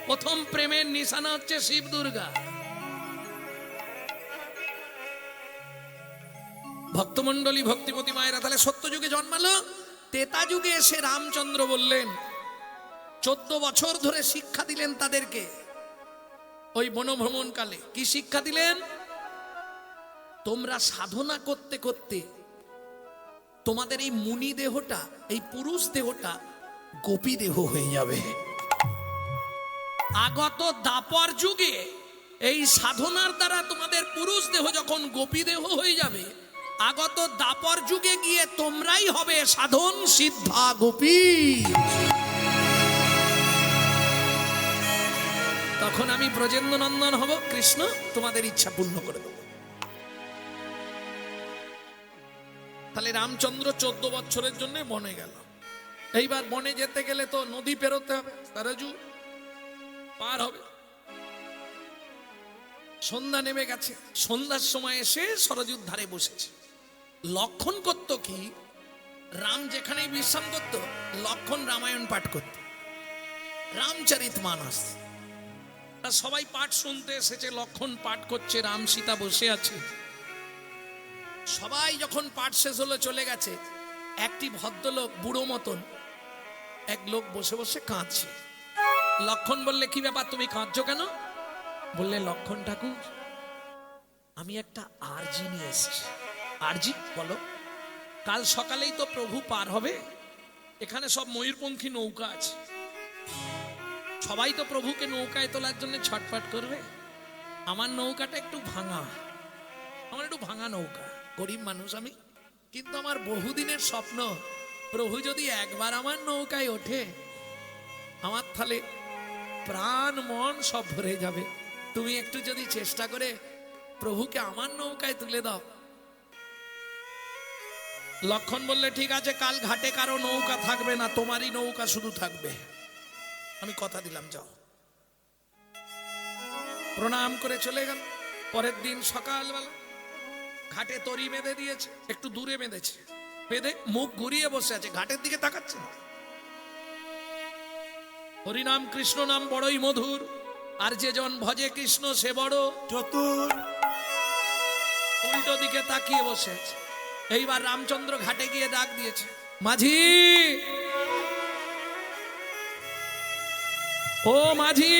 প্রথম প্রেমের নিশানা হচ্ছে শিব দুর্গা। ভক্তমন্ডলী, ভক্তিমতী মায়েরা, তাহলে সত্য যুগে জন্মালো। ত্রেতা যুগে এসে রামচন্দ্র বললেন, 14 বছর ধরে শিক্ষা দিলেন তাদেরকে। ওই বনভ্রমণ কালে কি শিক্ষা দিলেন? তোমরা সাধনা করতে করতে তোমাদের এই মুনি দেহটা, এই পুরুষ দেহটা গোপী দেহ হয়ে যাবে। আগত দাপর যুগে এই সাধনার দ্বারা তোমাদের পুরুষ দেহ যখন গোপী দেহ হয়ে যাবে, আগত দাপর যুগে গিয়ে তোমরাই হবে সাধন সিদ্ধা গোপী। তখন আমি ব্রজেন্দ্র নন্দন হব, কৃষ্ণ তোমাদের ইচ্ছা পূর্ণ করে দেব। তাহলে রামচন্দ্র 14 বছরের জন্য বনে গেল। এইবার বনে যেতে গেলে তো নদী পেরোতে হবে, সরজু পার হবে। সন্ধ্যা নেমে গেছে। সন্ধ্যার সময় এসে সরজুর ধারে বসেছে। লক্ষণ করত কি, রাম যেখানেই বিশ্রাম করত, লক্ষণ রামায়ণ পাঠ করত, রামচরিত মানস। সবাই পাঠ শুনতে এসেছে, লক্ষণ পাঠ করছে, রাম সীতা বসে আছে। সবাই যখন পাঠ শেষ হলো চলে গেছে, একটি ভদ্রলোক বুড়ো মতন এক লোক বসে বসে কাঁদছে। লক্ষণ বললে, কি ব্যাপার, তুমি কাঁদছো কেন? বললে, লক্ষণ ঠাকুর, আমি একটা আরজি নিয়ে এসেছি। আরজি? বলো। কাল সকালেই তো প্রভু পার হবে, এখানে সব ময়ূরপঙ্খী নৌকা আছে, সবাই তো প্রভুকে নৌকায় তোলার জন্য ছটফট করবে। আমার নৌকাটা একটু ভাঙা, আমার একটু ভাঙা নৌকা, গরিব মানুষ আমি, কিন্তু আমার বহুদিনের স্বপ্ন, প্রভু যদি একবার আমার নৌকায় ওঠে, আমার তাহলে প্রাণ মন সব ভরে যাবে। তুমি একটু যদি চেষ্টা করে প্রভুকে আমার নৌকায় তুলে দাও। লক্ষণ বললে, ঠিক আছে, কাল ঘাটে কারো নৌকা থাকবে না, তোমারই নৌকা শুধু থাকবে। আমি কথা দিলাম, যাও। প্রণাম করে চলে গেল। পরের দিন সকালবেলা ঘাটে তরি বেঁধে দিয়েছে, একটু দূরে বেঁধেছে, বেঁধে মুখ ঘুরিয়ে বসে আছে, ঘাটের দিকে তাকাচ্ছে না। হরিনাম কৃষ্ণ নাম বড়ই মধুর, আর যে জন ভজে কৃষ্ণ সে বড় চতুর। উল্টো দিকে তাকিয়ে বসে আছে। এইবার রামচন্দ্র ঘাটে গিয়ে ডাক দিয়েছে, মাঝি, ও মাঝি।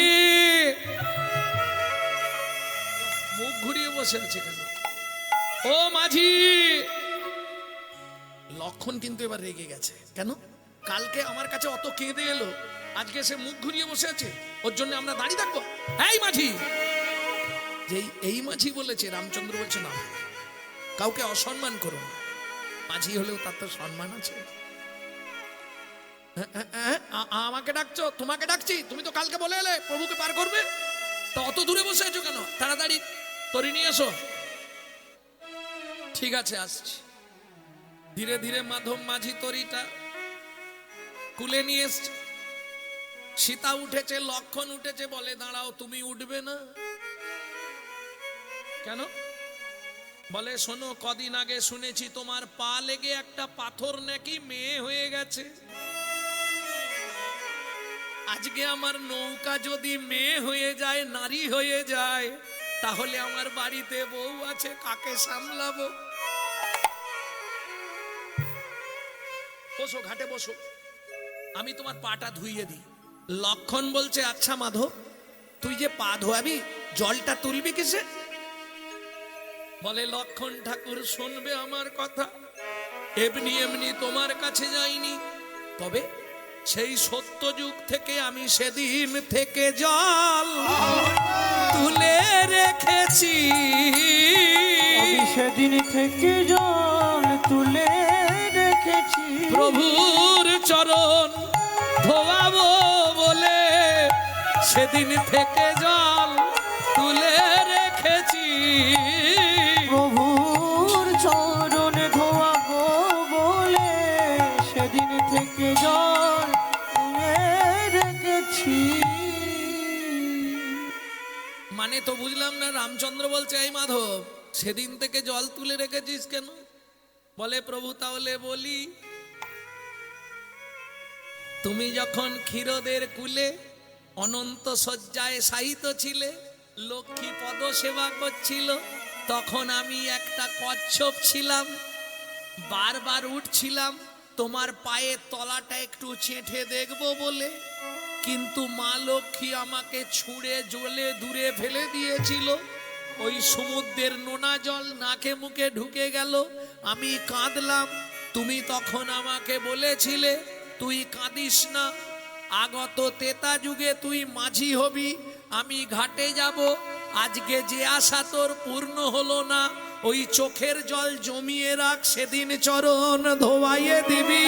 মুখ ঘুরিয়ে বসে আছে কেন? ও মাঝি। লক্ষণ কিন্তু এবার রেগে গেছে। কেন? কালকে আমার কাছে অত কেঁদে এলো, আজকে সে মুখ ঘুরিয়ে বসে আছে, ওর জন্য আমরা দাঁড়িয়ে থাকবো? এই মাঝি। যেই এই মাঝি বলেছে, রামচন্দ্র বলছে, না, কাউকে অসম্মান করো না, মাঝি হলেও তার তো সম্মান আছে। আমাকে ডাকছো? তোমাকে ডাকছি, তুমি তো কালকে বলে এলে প্রভুকে পার করবে, তা অত দূরে বসে আছো কেন? তাড়াতাড়ি তরি নিয়ে এসো। ঠিক আছে, আসছি। ধীরে ধীরে মাধব মাঝি তরিটা কুলে নিয়ে এসছে। সীতা উঠেছে, লক্ষণ উঠেছে, বলে, দাঁড়াও, তুমি উঠবে না কেন? বলে, শোনো, কদিন আগে শুনেছি তোমার পা লেগে একটা পাথর নাকি মেয়ে হয়ে গেছে। আজকে আমার নৌকা যদি মেয়ে হয়ে যায়, নারী হয়ে যায়, তাহলে আমার বাড়িতে বউ আছে, কাকে সামলাবো? বসো, ঘাটে বসো, আমি তোমার পাটা ধুইয়ে দিই। লক্ষণ বলছে, আচ্ছা মাধব, তুই যে পা ধোয়াবি, জলটা তুলবি কিসে? বলে, লক্ষণ ঠাকুর শুনবে আমার কথা, এমনি এমনি তোমার কাছে যাইনি, তবে সেই সত্য যুগ থেকে আমি সেদিন থেকে জল তুলে রেখেছি। আমি সেদিন থেকে জল তুলে রেখেছি, প্রভুর চরণ ধোয়াবো বলে সেদিন থেকে জল তুলে রেখেছি। প্রভুর চরণ ধোয়াবো বলে সেদিন থেকে জল তুলে রেখেছি। মানে তো বুঝলাম না। রামচন্দ্র বলছে, এই মাধব, সেদিন থেকে জল তুলে রেখেছিস কেন? বলে, প্রভু তাহলে বলি, তুমি যখন ক্ষীরদের কুলে অনন্ত শয্যায় শায়িত ছিলে, লক্ষ্মী পদ সেবা করছিল, তখন আমি একটা কচ্ছপ ছিলাম, বারবার উঠছিলাম তোমার পায়ের তলাটা একটু চেটে দেখবো বলে, কিন্তু মা লক্ষ্মী আমাকে ছুঁড়ে জলে দূরে ফেলে দিয়েছিল। ওই সমুদ্রের নোনা জল নাকে মুখে ঢুকে গেল, আমি কাঁদলাম। তুমি তখন আমাকে বলেছিলে, তুই কাঁদিস না, আগত তেতা যুগে তুই মাঝি হবি, আমি ঘাটে যাব। আজকে যে আশা তোর পূর্ণ হলো না, ওই চোখের জল জমিয়ে রাখ, সেদিন চরণ ধোয়াইয়ে দিবি,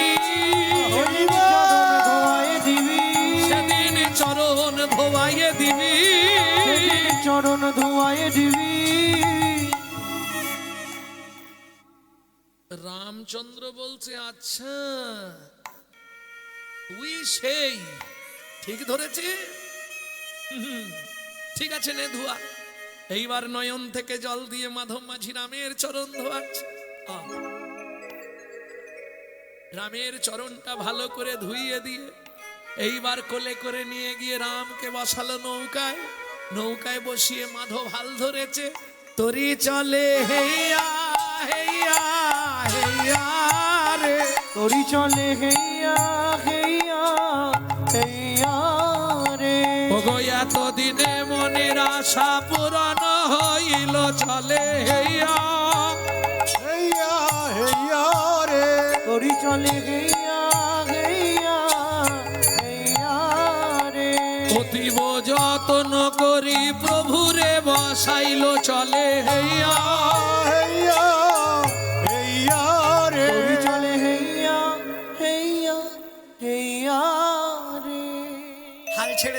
চরণ ধোয়াইয়ে দিবি, সেদিন চরণ ধোয়াইয়ে দিবি, সেদিন চরণ ধোয়াইয়ে দিবি। রামচন্দ্র বলছে, আচ্ছা তুই সেই, ঠিক ধরেছি, ঠিক আছে, নে ধোয়া। এইবার নয়ন থেকে জল দিয়ে মাধব মাঝি রামের চরণ ধোয়াচ্ছে। রামের চরণটা ভালো করে ধুইয়ে দিয়ে এইবার কোলে করে নিয়ে গিয়ে রামকে বসালো নৌকায়। নৌকায় বসিয়ে মাধব হাল ধরেছে, তরি চলে হেইয়া হেইয়া হেইয়া রে, তরি চলে হেইয়া হেইয়া হেইয়া রে। ওগো এতদিনে মনের আশা পূরণ হইল, চলে হেইয়া হেইয়া হেইয়া রে। তরি চলে হেইয়া হেইয়া হেইয়া রে। অতীব যত্ন করি প্রভুরে বসাইল, চলে হেইয়া হেইয়া হেইয়া রে।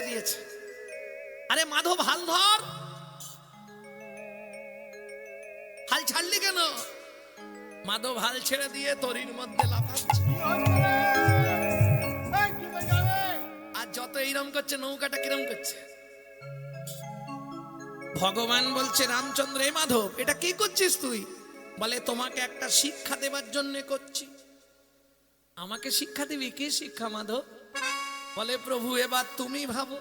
দিয়েছে। আরে মাধব হাল ধর, হাল ছাড়লি কেন? মাধব হাল ছেড়ে দিয়ে তরির মধ্যে লাফাচ্ছে, আর যত এইরম করছে নৌকাটা কিরম করছে। ভগবান বলছে রামচন্দ্র, এ মাধব এটা কি করছিস তুই? বলে তোমাকে একটা শিক্ষা দেবার জন্য করছি। আমাকে শিক্ষা দিবি? কি শিক্ষা মাধব? বলে প্রভু এবার তুমি ভাবো,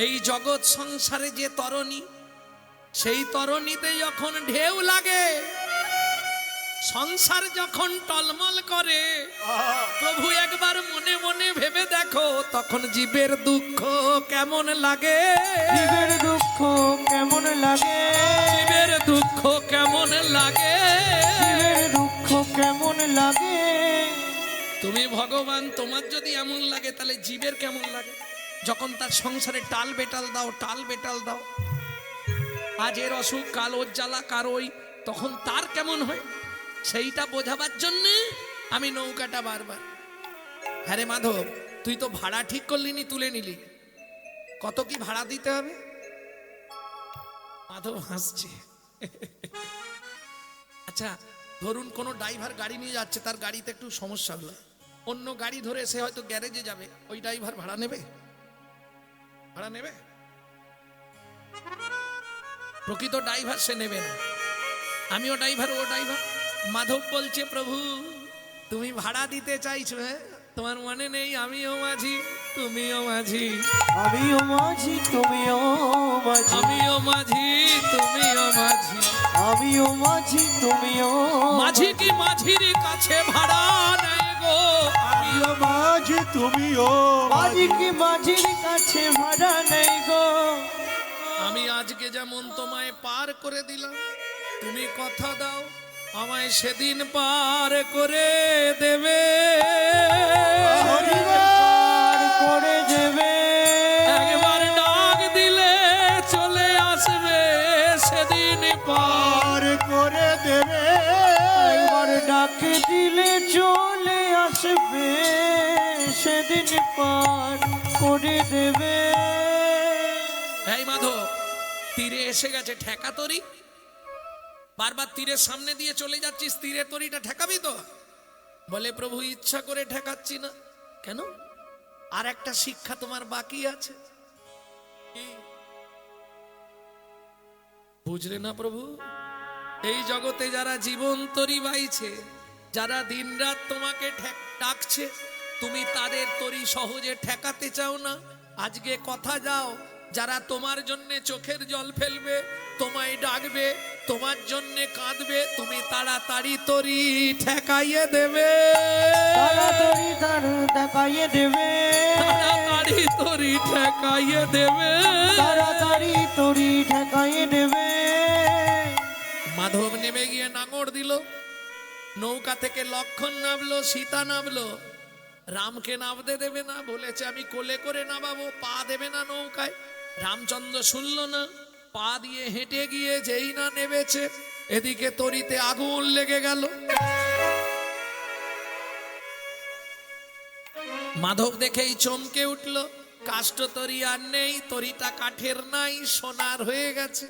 এই জগৎ সংসারে যে তরণী, সেই তরণীতে যখন ঢেউ লাগে, সংসার যখন টলমল করে, প্রভু একবার মনে মনে ভেবে দেখো তখন জীবের দুঃখ কেমন লাগে। জীবের দুঃখ কেমন লাগে, জীবের দুঃখ কেমন লাগে, জীবের দুঃখ কেমন লাগে। তুমি ভগবান, তোমার যদি এমন লাগে তাহলে জীবের কেমন লাগে? যখন তার সংসারে টাল বেটাল দাও, টাল বেটাল দাও, আজ এর অসুখ, কাল ওর জ্বালা, কার ওই, তখন তার কেমন হয় সেইটা বোঝাবার জন্য আমি নৌকাটা বারবার। হ্যাঁ রে মাধব, তুই তো ভাড়া ঠিক করলি নি, তুলে নিলি, কত কি ভাড়া দিতে হবে? মাধব হাসছে। আচ্ছা ধরুন কোন ড্রাইভার গাড়ি নিয়ে যাচ্ছে, তার গাড়িতে একটু সমস্যা হলো, অন্য গাড়ি ধরে সে হয়তো গ্যারেজে যাবে, ওই ড্রাইভার ভাড়া নেবে? ভাড়া নেবে? প্রকৃত ড্রাইভার সে নেবে না। আমিও ড্রাইভার, ও ড্রাইভার। মাধব বলছে প্রভু তুমি ভাড়া দিতে চাইছো, হ্যাঁ? তোমার মনে নেই আমিও মাঝি তুমিও মাঝি, আমিও মাঝি তুমিও মাঝি, আমিও মাঝি তুমিও মাঝি, আমিও মাঝি তুমিও মাঝি কি মাঝির কাছে ভাড়া নেই গো, আমিও মাঝি তুমিও মাঝি কি মাঝির কাছে ভাড়া নেই গো। আমি আজকে যেমন তোমায় পার করে দিলাম, তুমি কথা দাও আমায় সেদিন পার করে দেবে। পার করে দেবে, একবার ডাক দিলে চলে আসবে সেদিন পার পার করে দেবে। একবার ডাক দিলে চলে আসবে সেদিন পার করে দেবে। এই মাধব, তীরে এসে গেছে ঠেকা তরি, বারবার তীরের সামনে দিয়ে চলে যাচ্ছিস, তীরের তরিটা ঠেকাবি তো? বলে প্রভু ইচ্ছা করে ঠেকাচ্ছি না। কেন? আর একটা শিক্ষা তোমার বাকি আছে। কি? বুঝলে না প্রভু? এই জগতে যারা জীবন তরি বাইছে, যারা দিনরাত তোমাকে ডাকছে, তুমি তাদের তরি সহজে ঠেকাতে চাও না। আজকে কথা যাও, যারা তোমার জন্য চোখের জল ফেলবে, তোমায় ডাকবে, তোমার জন্য কাঁদবে, তুমি তাড়াতাড়ি তরি ঠেকাইয়ে দেবে, তাড়াতাড়ি তার দেখাইয়ে দেবে, তাড়াতাড়ি তরি ঠেকাইয়ে দেবে, তাড়াতাড়ি তরি ঠেকাইয়ে দেবে। মাধব নেমে গিয়ে নাঙড় দিল, নৌকা থেকে লক্ষণ নামলো, সীতা নামলো। রামকে নামতে দেবে না, বলেছে আমি কোলে করে নামাবো, পা দেবে না নৌকায়। রামচন্দ্র শুনল না, পা দিয়ে হেঁটে গিয়ে যেই না নেমেছে, এদিকে তরিতে আগুন লেগে গেল। মাধব দেখেই চমকে উঠল, কাষ্ঠ তরি আর নেই, তরিটা কাঠের নাই, সোনার হয়ে গেছে।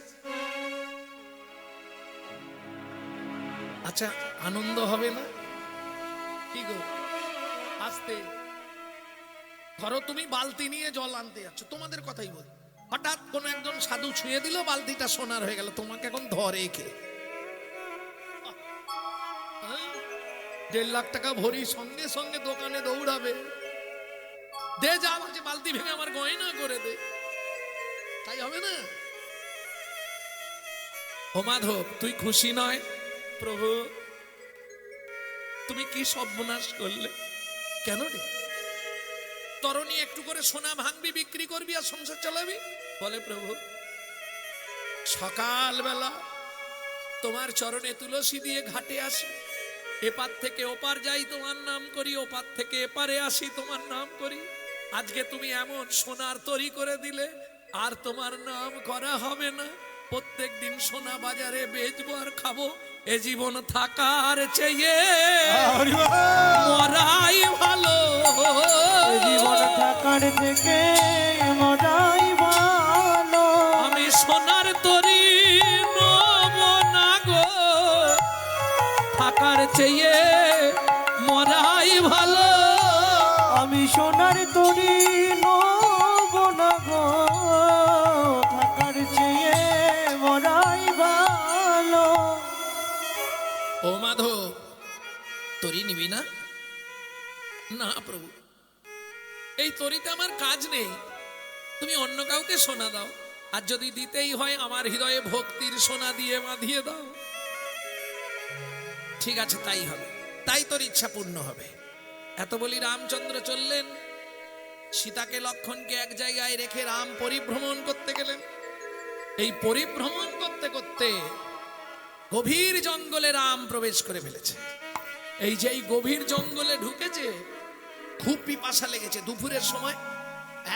আচ্ছা আনন্দ হবে না? কি গো আসতে ধরো তুমি বালতি নিয়ে জল আনতে যাচ্ছ, তোমাদের কথাই বল, হঠাৎ কোন একজন সাধু ছুঁয়ে দিল, বালতিটা সোনার হয়ে গেল, তোমাকে এখন ধরে কে? 1.5 লাখ টাকা ভরি, সঙ্গে সঙ্গে দোকানে দৌড়াবে, দে যা আছে বালতি ভেঙে আমার গয়না করে দে, তাই হবে না? ও মাধব তুই খুশি নয়? প্রভু তুমি কি সর্বনাশ করলে? কেন রে? তরণী একটু করে সোনা ভাঙবি, বিক্রি করবি আর সংসার চালাবি? বলে প্রভু সকালবেলা তোমার চরণে তুলসী দিয়ে ঘাটে আসি, এপার থেকে ওপার যাই তোমার নাম করি, ওপার থেকে এপারে আসি তোমার নাম করি। আজকে তুমি এমন সোনার তরি করে দিলে, আর তোমার নাম করা হবে না। প্রত্যেক দিন সোনা বাজারে বেচবো আর খাবো, এ জীবন থাকার চেয়ে মরাই ভালো, জীবন থাকার থেকে মরাই ভালো। আমি সোনার তরি নব না গো, থাকার চেয়ে মরাই ভালো। আমি সোনার তরি নব না গো, থাকার চেয়ে মরাই ভালো। ও মাধব, তরি নিবি না? না প্রভু, এই তরিতে আমার কাজ নেই, তুমি অন্য কাউকে সোনা দাও, আর যদি দিতেই হয় আমার হৃদয়ে ভক্তির সোনা দিয়ে বাঁধিয়ে দাও। ঠিক আছে, তাই হবে, তাই তোর ইচ্ছা পূর্ণ হবে। এত বলি রামচন্দ্র চললেন। সীতাকে লক্ষণকে এক জায়গায় রেখে রাম পরিভ্রমণ করতে গেলেন। এই পরিভ্রমণ করতে করতে গভীর জঙ্গলে রাম প্রবেশ করে ফেলেছে। এই যে এই গভীর জঙ্গলে ঢুকেছে, খুব পিপাসা লেগেছে। দুপুরের সময়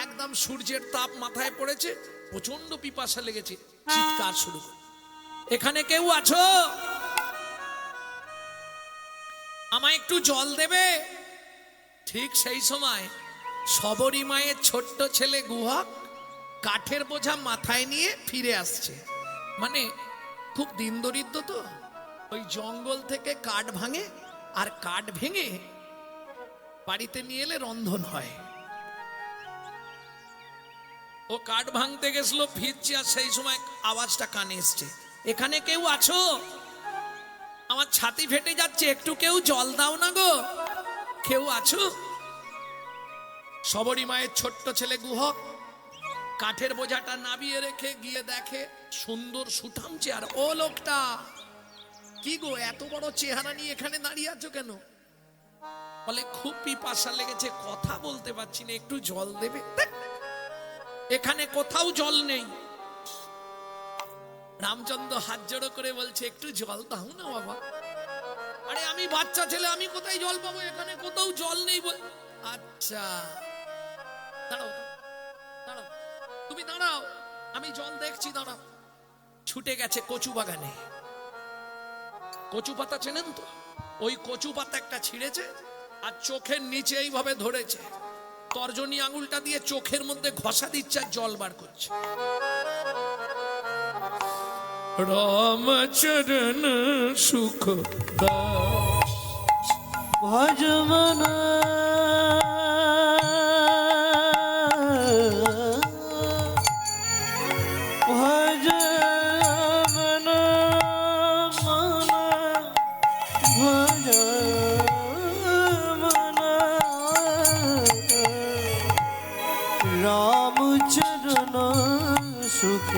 একদম সূর্যের তাপ মাথায় পড়েছে, প্রচন্ড পিপাসা লেগেছে, চিৎকার শুরু করে, এখানে কেউ আছো? আমায় একটু জল দেবে? ঠিক সেই সময় সবরী মায়ের ছোট্ট ছেলে গুহক কাঠের বোঝা মাথায় নিয়ে ফিরে আসছে। মানে খুব দিন দরিদ্র তো, ওই জঙ্গল থেকে কাঠ ভাঙে, আর কাঠ ভেঙে বাড়িতে নিয়ে এলে রন্ধন হয়। ও কাঠ ভাঙতে গেছিল, ফিরছে, আর সেই সময় আওয়াজটা কানে এসছে, এখানে কেউ আছো? আমার ছাতি ফেটে যাচ্ছে, একটু কেউ জল দাও না গো, কেউ আছো? সবরী মায়ের ছোট্ট ছেলে গুহক কাঠের বোঝাটা নাবিয়ে রেখে গিয়ে দেখে সুন্দর সুঠাম চেয়ার। ও লোকটা, কি গো এত বড় চেহারা নিয়ে এখানে দাঁড়িয়ে আছো কেন? বলে খুব পিপাসা লেগেছে, কথা বলতে পারছি না, একটু জল দেবে? এখানে কোথাও জল নেই। রামচন্দ্র হাত জড়ো করে বলছে, একটু জল দাও না বাবা। আরে আমি বাচ্চা ছেলে, আমি কোথায় জল পাবো? এখানে কোথাও জল নেই। আচ্ছা দাঁড়াও, দাঁড়াও, তুমি দাঁড়াও, আমি জল দেখছি, দাঁড়াও। ছুটে গেছে কচু বাগানে। কচু পাতা চেনেন তো? ওই কচু পাতা একটা ছিঁড়েছে, আর চোখের নিচে এইভাবে ধরেছে, তর্জনী আঙুলটা দিয়ে চোখের মধ্যে ঘষা দিচ্ছে, আর জল বার করছে। রামচরণ সুখ ভজমন ভজমন মন ভজমন রামচরণ সুখ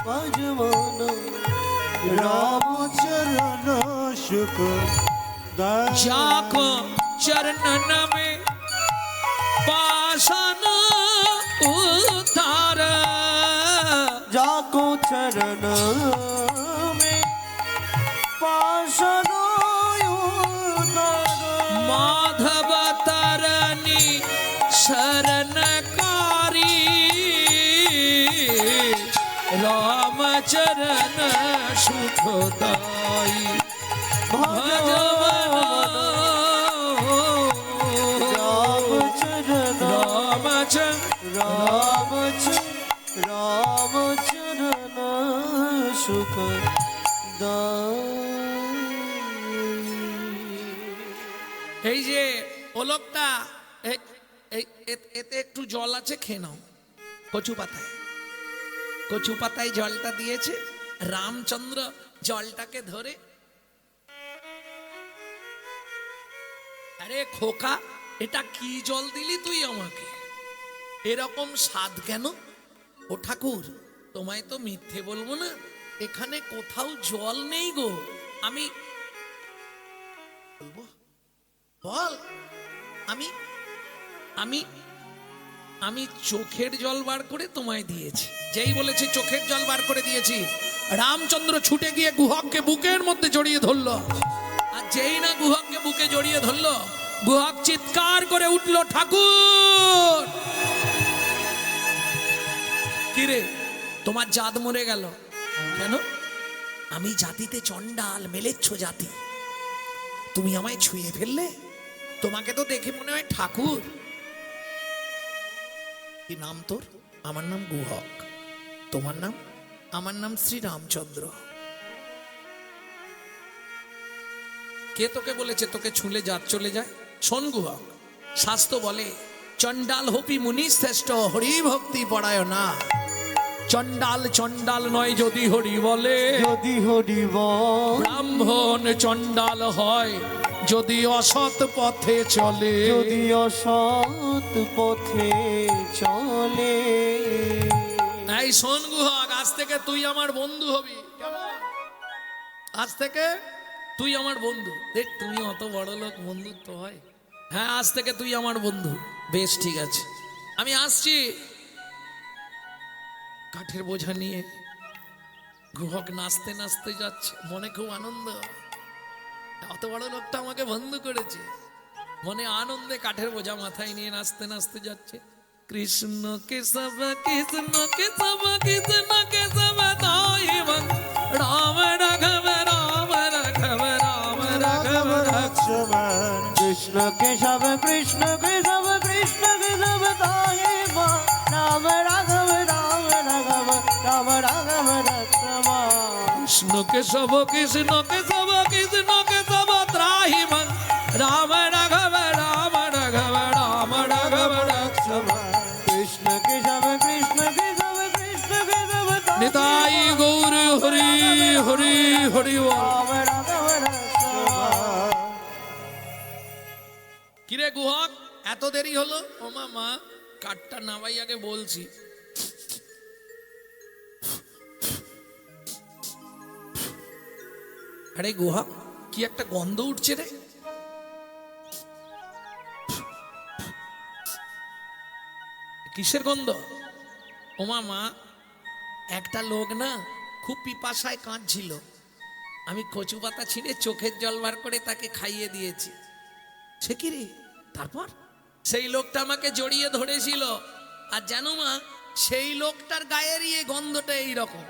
ভজমন রামচরণ সুখ जाको चरणन में पाषाण उतार, जाको चरण में पाषाण उतार, माधव तरनी शरणकारी, रामचरण सुखदाई भजवन रामचरण सुख এই যে ও লোকটা, এতে একটু জল আছে, খেয়ে নাও। কচু পাতায়, কচু পাতায় জলটা দিয়েছে। রামচন্দ্র জলটাকে ধরে, আরে খোকা, এটা কি জল দিলি তুই আমাকে? এরকম স্বাদ কেন? ও ঠাকুর, তোমায় তো মিথ্যে বলবো না, এখানে কোথাও জল নেই গো। আমি বলবো, বল। আমি আমি আমি চোখের জল বার করে তোমায় দিয়েছি। যেই বলেছি চোখের জল বার করে দিয়েছি, রামচন্দ্র ছুটে গিয়ে গুহককে বুকের মধ্যে জড়িয়ে ধরলো। আর যেই না গুহককে বুকে জড়িয়ে ধরলো, গুহক চিৎকার করে উঠলো, ঠাকুর! কিরে, তোমার জাত মরে গেল কেন? আমি জাতিতে চণ্ডাল, মেলেচ্ছ জাতি, তুমি আমায় ছুঁয়ে ফেললে, তোমাকে তো দেখে মনে হয় ঠাকুর। কি নাম তোর? আমার নাম গুহক। তোমার নাম? আমার নাম শ্রী রামচন্দ্র। কে তোকে বলেছে তোকে ছুঁলে জাত চলে যায়? শোন গুহক, শাস্ত্র বলে চণ্ডাল হপি মুনি শ্রেষ্ঠ, হরি ভক্তি পড়ায় না। চণ্ডাল চণ্ডাল নয় যদি হরি বলে, যদি হরি বল, ব্রাহ্মণ চণ্ডাল হয় যদি অসৎ পথে চলে। যদি অসৎ পথে চলে। এই শোন গুহক, আজ থেকে তুই আমার বন্ধু হবি। কেমন? আজ থেকে তুই আমার বন্ধু। দেখ তুমি অত বড় লোক, বন্ধুত্ব হয়? হ্যাঁ, আজ থেকে তুই আমার বন্ধু। বেশ, ঠিক আছে, আমি আসছি। কাঠের বোঝা নিয়ে গুহক নাচতে নাচতে যাচ্ছে, মনে খুব আনন্দ। অত বড় লোকটা আমাকে বন্ধু করেছে, মনে আনন্দে কাঠের বোঝা মাথায় নিয়ে নাচতে নাচতে যাচ্ছে। কৃষ্ণ কেশব কৃষ্ণ কেশব কৃষ্ণ কেশব তাই রাম রাঘব রাম রাঘব রাম রাঘব लक्ष्मण কৃষ্ণ কেশব কৃষ্ণ কেশব কৃষ্ণ কেশব তাই রাম রাঘব রাম রাঘব রাম রাঘব লক্ষ্মণ। কৃষ্ণ কেশব কৃষ্ণ কেশব কৃষ্ণ কেশব ত্রাহি মন রাম রাঘব রাম রাঘব রাম রাঘব लक्ष्मण কৃষ্ণ কেশব কৃষ্ণ কেশব কৃষ্ণ কেশব নিতাই গৌর হরি হরি হরি বল। রাম রাঘব লক্ষ্মণ। কিরে গুহক, এত দেরি হলো? ও মা, কাঠটা নামাই আগে বলছি। আরে গুহক, কি একটা গন্ধ উঠছে রে। কিসের গন্ধ? ওমা মা, একটা লোক না খুব পিপাসায় কাঁদছিল, আমি কচু পাতা ছিঁড়ে চোখের জল বার করে তাকে খাইয়ে দিয়েছি। সে কি রে? তারপর সেই লোকটা আমাকে জড়িয়ে ধরেছিল, আর জানো মা, সেই লোকটার গায়েরই এই গন্ধটা এইরকম।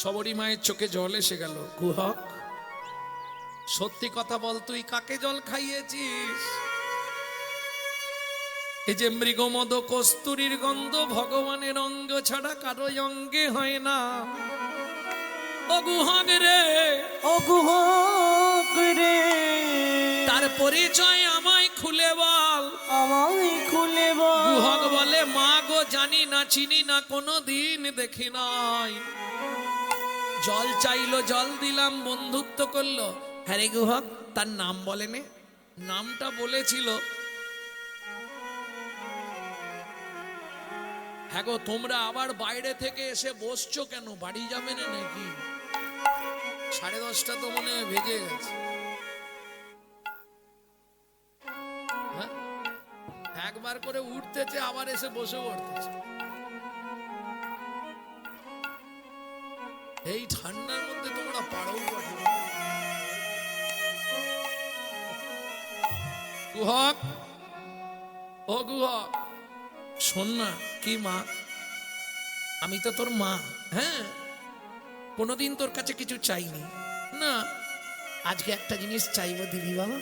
সবরী মায়ের চোখে জল এসে গেল। গুহক, সত্যি কথা বল, তুই কাকে জল খাইয়েছিস? এই যে মৃগমদ কস্তুরীর গন্ধ ভগবানের অঙ্গ ছাড়া কারো অঙ্গে হয় না। ও গুহক রে, ও গুহক রে, তার পরিচয় আমায় খুলে বল। আমায় খুলে বল। গুহক বলে, মা গো, জানি না, চিনি না, কোনো দিন দেখি নাই। জল চাইলো, জল দিলাম, বন্ধুত্ব করলো। হ্যাঁ রে গুহক, তার নাম বলেনে? নামটা বলেছিল। হ্যাঁ গো, তোমরা আবার বাইরে থেকে এসে বসছো কেন? বাড়ি যাবে না নাকি? 10:30 তো মনে হয় ভেজে গেছে। হ্যাঁ? একবার করে উঠতেছে, আবার এসে বসে পড়তেছে। এই ঠান্ডার মধ্যে তোমরা পারো বটে। গুহক, ও গুহক, শোন না। কি মা? আমি তো তোর মা। হ্যাঁ, কোনোদিন তোর কাছে কিছু চাইনি না, আজকে একটা জিনিস চাইবো, দিবি বাবা?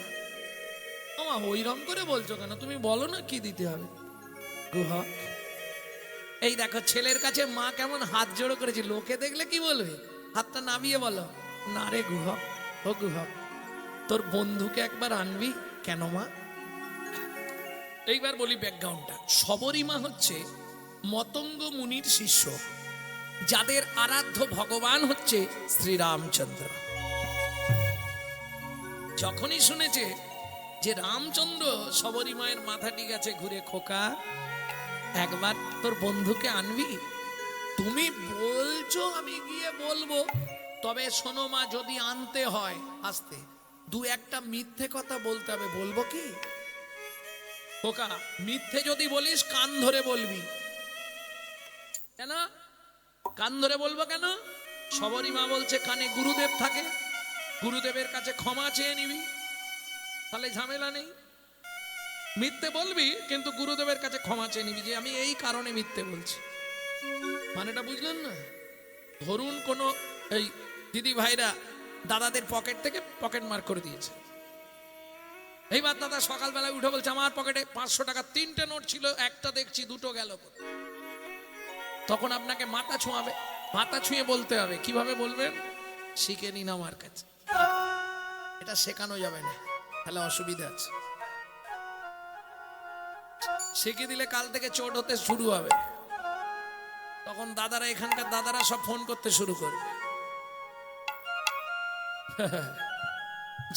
আমা ওইরকম করে বলছো কেন? তুমি বলো না কি দিতে হবে। গুহক, এই দেখো, ছেলের কাছে মা কেমন হাত জোড়ো করেছে, লোকে দেখলে কি বলবে? হাতটা নামিয়ে বলো। না রে গুহক, ও গুহক, তোর বন্ধুকে একবার আনবি। কেন মা? এইবার বলি ব্যাকগ্রাউন্ডটা। শবরী মা হচ্ছে মতঙ্গ মুনির শিষ্য, যাদের আরাধ্য ভগবান হচ্ছে শ্রীরামচন্দ্র। যখনই শুনেছে যে রামচন্দ্র শবরী মায়ের মাথাটি গেছে ঘুরে, খোকা একবার তোর বন্ধুকে আনবি? তুমি বলছো, আমি গিয়ে বলবো। তবে শোনো মা, যদি আনতে হয় আসতে 2-1টা মিথ্যে কথা বলতে হবে। বলবো কি খোকা? মিথ্যে যদি বলিস কান ধরে বলবি। কেন কান ধরে বলবো? কেন? শবরী মা বলছে কানে গুরুদেব থাকে, গুরুদেবের কাছে ক্ষমা চেয়ে নিবি, তাহলে ঝামেলা নেই। মিথ্যে বলবি কিন্তু গুরুদেবের কাছে ক্ষমা চেয়ে নিবি যে আমি এই কারণে মিথ্যে বলছি। মানেটা বুঝলেন না? ধরুন কোনো এই দিদি ভাইরা দাদাদের পকেট থেকে পকেট মার করে দিয়েছে, এইবার দাদা সকালবেলায় উঠে বলছে আমার পকেটে 500 টাকা 3টে নোট ছিল, একটা দেখছি 2টো গেল। তখন আপনাকে মাথা ছোঁয়াবে, মাথা ছুঁয়ে বলতে হবে। কিভাবে বলবেন? শিখে নিন আমার কাছে, এটা শেখানো যাবে না, তাহলে অসুবিধা আছে। শিখে দিলে কাল থেকে চোট হতে শুরু হবে। তখন দাদারা, এখানকার দাদারা সব ফোন করতে শুরু করবে।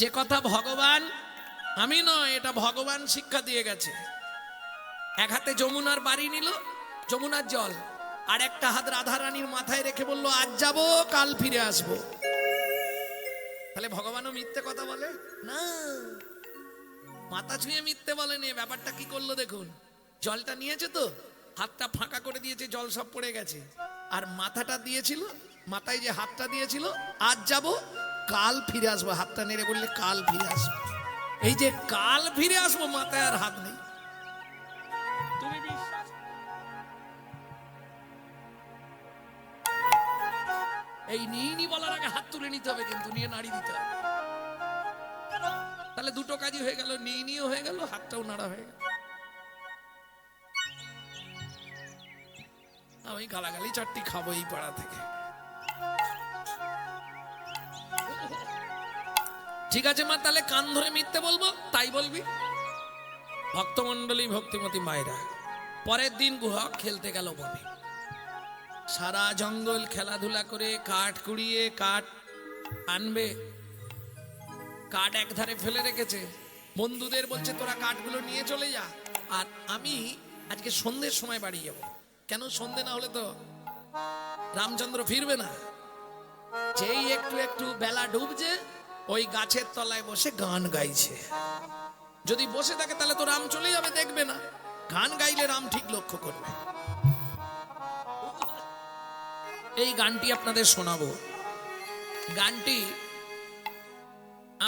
যে কথা ভগবান, আমি নয়, এটা ভগবান শিক্ষা দিয়ে গেছে। এক হাতে যমুনার বাড়ি নিল, যমুনার জল, আর একটা হাত রাধা রানীর মাথায় রেখে বলল আজ যাব কাল ফিরে আসবো। তাহলে ভগবানও মিথ্যে কথা বলে না, মাথা ছুঁয়ে মিথ্যে বলেনি। ব্যাপারটা কি করলো দেখুন, জলটা নিয়েছে তো, হাতটা ফাঁকা করে দিয়েছে, জল সব পড়ে গেছে। আর মাথাটা দিয়েছিল, মাথায় যে হাতটা দিয়েছিল, আজ যাব কাল ফিরে আসবো, হাতটা নেড়ে বললে কাল ফিরে আসবো। এই যে কাল ফিরে আসবো, মাথায় আর হাত নেই। তুমি বিশ্বাস, এই নিইনি বলার আগে হাত তুলে নিতে হবে, কিন্তু নিয়ে নাড়ি দিতে হবে। তাহলে দুটো কাজই হয়ে গেল, নিইনিও হয়ে গেল, হাতটাও নাড়া হয়ে গেল। আমি গালাগালি চারটি খাবো এই পাড়া থেকে। ঠিক আছে মা, তাহলে কান ধরে মিথ্যে বলবো, তাই বলবি। ভক্তমন্ডলী, ভক্তিমতী মায়েরা, পরের দিন গুহা খেলতে গেল বনে। সারা জঙ্গল খেলাধুলা করে কাঠ কুড়িয়ে কাঠ আনবে, কাঠ এক ধারে ফেলে রেখেছে। বন্ধুদের বলছে তোরা কাঠগুলো নিয়ে চলে যা, আর আমি আজকে সন্ধ্যের সময় বাড়ি যাব। কেন? সন্ধ্যে না হলে তো রামচন্দ্র ফিরবে না। যেই একটু একটু বেলা ডুবছে, ওই গাছের তলায় বসে গান গাইছে। যদি বসে থাকে তাহলে তো রাম চলে যাবে, দেখবে না। গান গাইলে রাম ঠিক লক্ষ্য করবে। এই গানটি আপনাদের শোনাবো। গানটি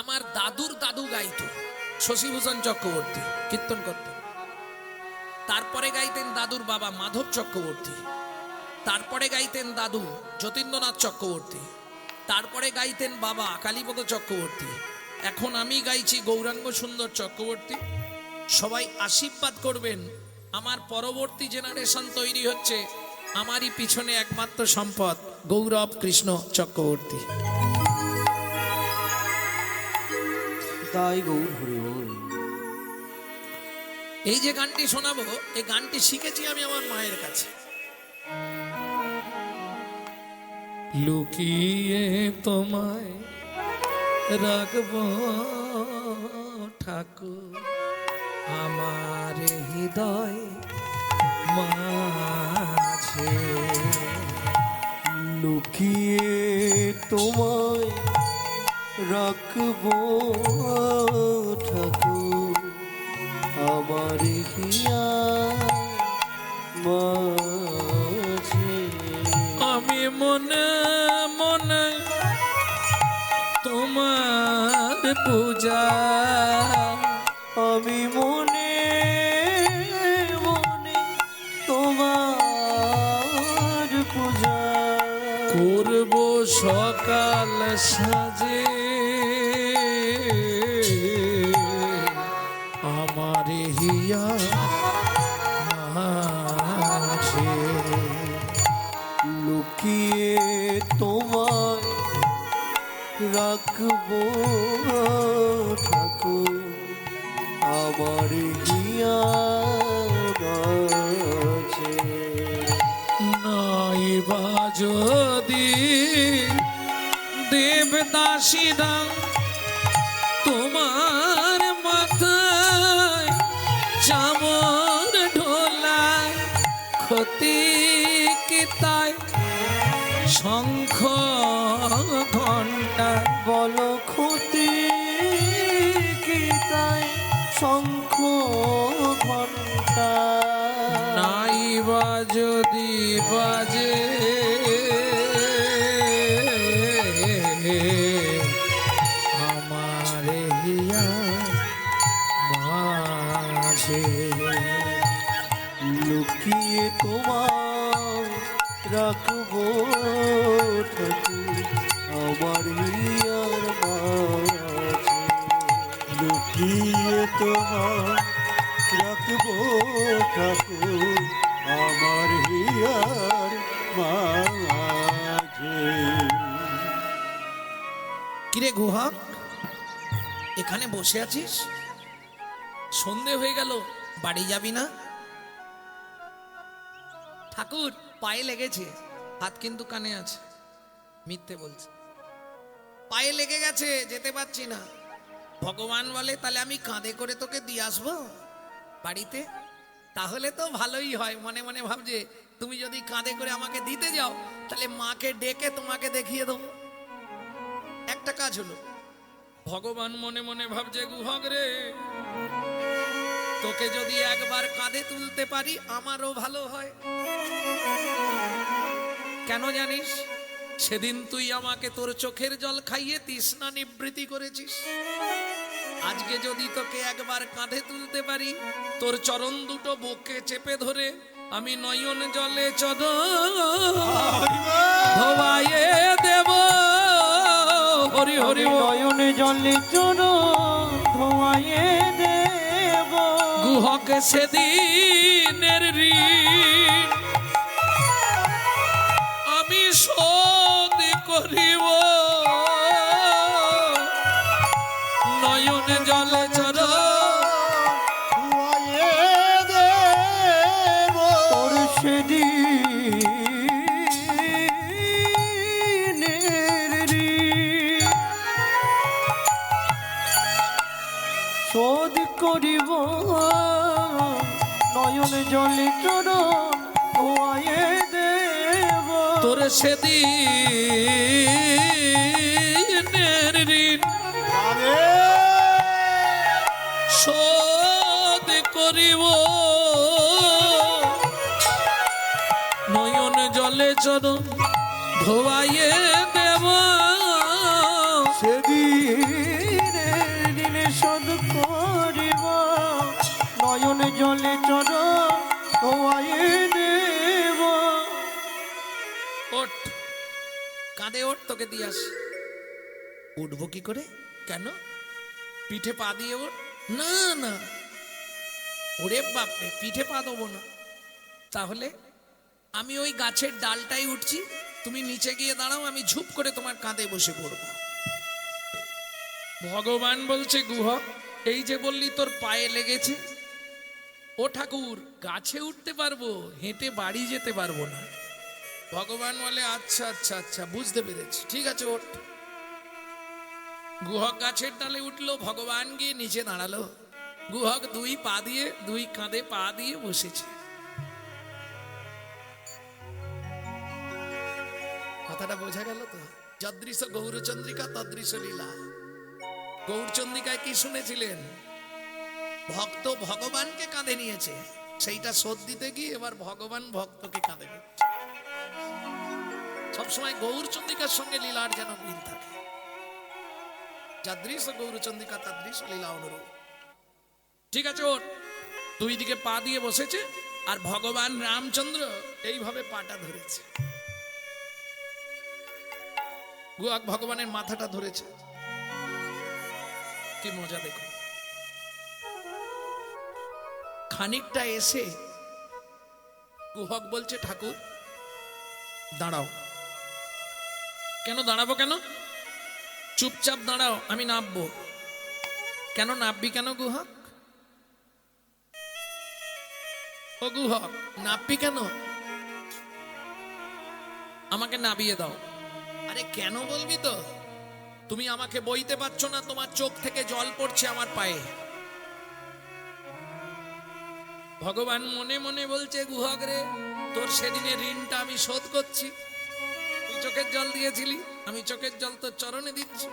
আমার দাদুর দাদু গাইতো, শশীভূষণ চক্রবর্তী কীর্তন করতেন। তারপরে গাইতেন দাদুর বাবা মাধব চক্রবর্তী, তারপরে গাইতেন দাদু যতীন্দ্রনাথ চক্রবর্তী, তারপরে গাইতেন বাবা কালীপদ চক্রবর্তী। এখন আমি গাইছি গৌরাঙ্গ সুন্দর চক্রবর্তী। সবাই আশীর্বাদ করবেন, আমার পরবর্তী জেনারেশন তৈরি হচ্ছে, আমারই পিছনে একমাত্র সম্পদ গৌরব কৃষ্ণ চক্রবর্তী। তাই গৌর হরি বল। এই যে গানটি শোনাবো, এই গানটি শিখেছি আমি আমার মায়ের কাছে। লুকিয়ে তোমায় রাখবো ঠাকুর আমার হৃদয় মাঝে, লুকিয়ে তোমায় রাখবো ঠাকুর আমার হিয়া মাঝে। আমি মনে মনে তোমার পূজা, আমি মনে মনে তোমার পূজা করব সকাল সাজে, আমার হিয়া মাঝে। লুকিয়ে তোমায় রাখবো ঠাকুর আমার হিয়া মাঝে। নাইবা যদি দেবদাসীরা তোমার মাথায় চামর ঢোলায়, ক্ষতি কি তাই শঙ্খ ঘণ্টা, বলো ক্ষতি কি তাই শঙ্খ ঘণ্টা। নাইবা যদি বাজে আমার হিয়া মাঝে। লুকিয়ে তোমায় রাখবো ঠাকুর আমার হিয়ার মাঝে। লুকিয়ে তোমার রাখবো ঠাকুর আমার হিয়ার মাঝে। কিরে গুহক, এখানে বসে আছিস? সন্ধে হয়ে গেল, বাড়ি যাবি না? ঠাকুর পায়ে লেগেছে, হাত কিন্তু কানে আছে। মিথ্যে বলছে, পায়ে লেগে গেছে, যেতে পারছি না। ভগবান বলে তাহলে আমি কাঁধে করে তোকে দিয়ে আসবো বাড়িতে। তাহলে তো ভালোই হয়। মনে মনে ভাবছে তুমি যদি কাঁধে করে আমাকে দিতে যাও তাহলে মাকে ডেকে তোমাকে দেখিয়ে দেবো। একটা কাজ হলো। ভগবান মনে মনে ভাবছে গুহক রে, তোকে যদি একবার কাঁধে তুলতে পারি আমারও ভালো হয়। কেন জানিস? সেদিন তুই আমাকে তোর চোখের জল খাইয়ে তৃষ্ণা নিবৃত্তি করেছিস। আজকে যদি তোকে একবার কাঁধে তুলতে পারি, তোর চরণ দুটো বুকে চেপে ধরে আমি নয়ন জলে ধোবাইয়ে দেব। হরি হরি বল। নয়নে জলে চরণ ধোয়াইয়ে দেব। গুহক সেদিনের ঋণ আমি শোধ করিব। নয়ন জলে তোর সেদিনের ঋণ শোধ করিব। নয়ন জলে চরণ ধোয়াইয়ে দেব। তোর সেদিনের ঋণ শোধ করিব। নয়ন জলে চরণ ধোয়াইয়ে দেব। সেদিনের দিনে শোধ করিব। নয়ন জলে চরণ ধোয়াইয়ে দেব। ওঠ, কাঁধে ওঠ, তোকে দিয়ে আসি। উঠবো কি করে? কেন? পিঠে পা দিয়ে ওঠ। না না, ওরে বাপরে, পিঠে পা দেবো না। তাহলে আমি ওই গাছের ডালটাই উঠছি, তুমি নিচে গিয়ে দাঁড়াও, আমি ঝুপ করে তোমার কাঁধে বসে পড়বো। ভগবান বলছে গুহক, এই যে বললি তোর পায়ে লেগেছে, ও ঠাকুর গাছে উঠতে পারবো, হেঁটে বাড়ি যেতে পারবো না। ভগবান বলে আচ্ছা আচ্ছা আচ্ছা, বুঝতে পেরেছি, ঠিক আছে ওঠ। গুহক গাছের ডালে উঠলো, ভগবান গিয়ে নিচে দাঁড়ালো। গুহক দুই পা দিয়ে, দুই কাঁধে পা দিয়ে বসেছে। কথাটা বোঝা গেল তো? যদৃশ গৌরচন্দ্রিকা তদৃশ লীলা। গৌরচন্দ্রিকায় কি শুনেছিলেন? ভক্ত ভগবানকে কাঁধে নিয়েছে, সেইটা শোধ দিতে গিয়ে এবার ভগবান ভক্তকে কাঁধে নিচ্ছে। সবসময় গৌরচন্দ্রিকার সঙ্গে লীলার যেন মিল থাকে। যাদৃশ গৌরচন্দ্রিকা তাদৃশ লীলা অনুরূপ। ঠিক আছে ওর দুই দিকে পা দিয়ে বসেছে, আর ভগবান রামচন্দ্র এইভাবে পাটা ধরেছে। গুহক ভগবানের মাথাটা ধরেছে। কি মজা দেখো। খানিকটা এসে গুহক বলছে ঠাকুর দাঁড়াও। কেন দাঁড়াবো? কেন? চুপচাপ দাঁড়াও, আমি নামবো। কেন নামবি কেন গুহক? ও গুহক, নামবি কেন? আমাকে নামিয়ে দাও। আরে কেন বলবি তো? তুমি আমাকে বইতে পারছো না, তোমার চোখ থেকে জল পড়ছে আমার পায়ে। ভগবান মনে মনে বলছে গুহক রে, তোর সেদিনের ঋণটা আমি শোধ করছি। তুই চোখের জল দিয়েছিলি, আমি চোখের জল তোর চরণে দিচ্ছি।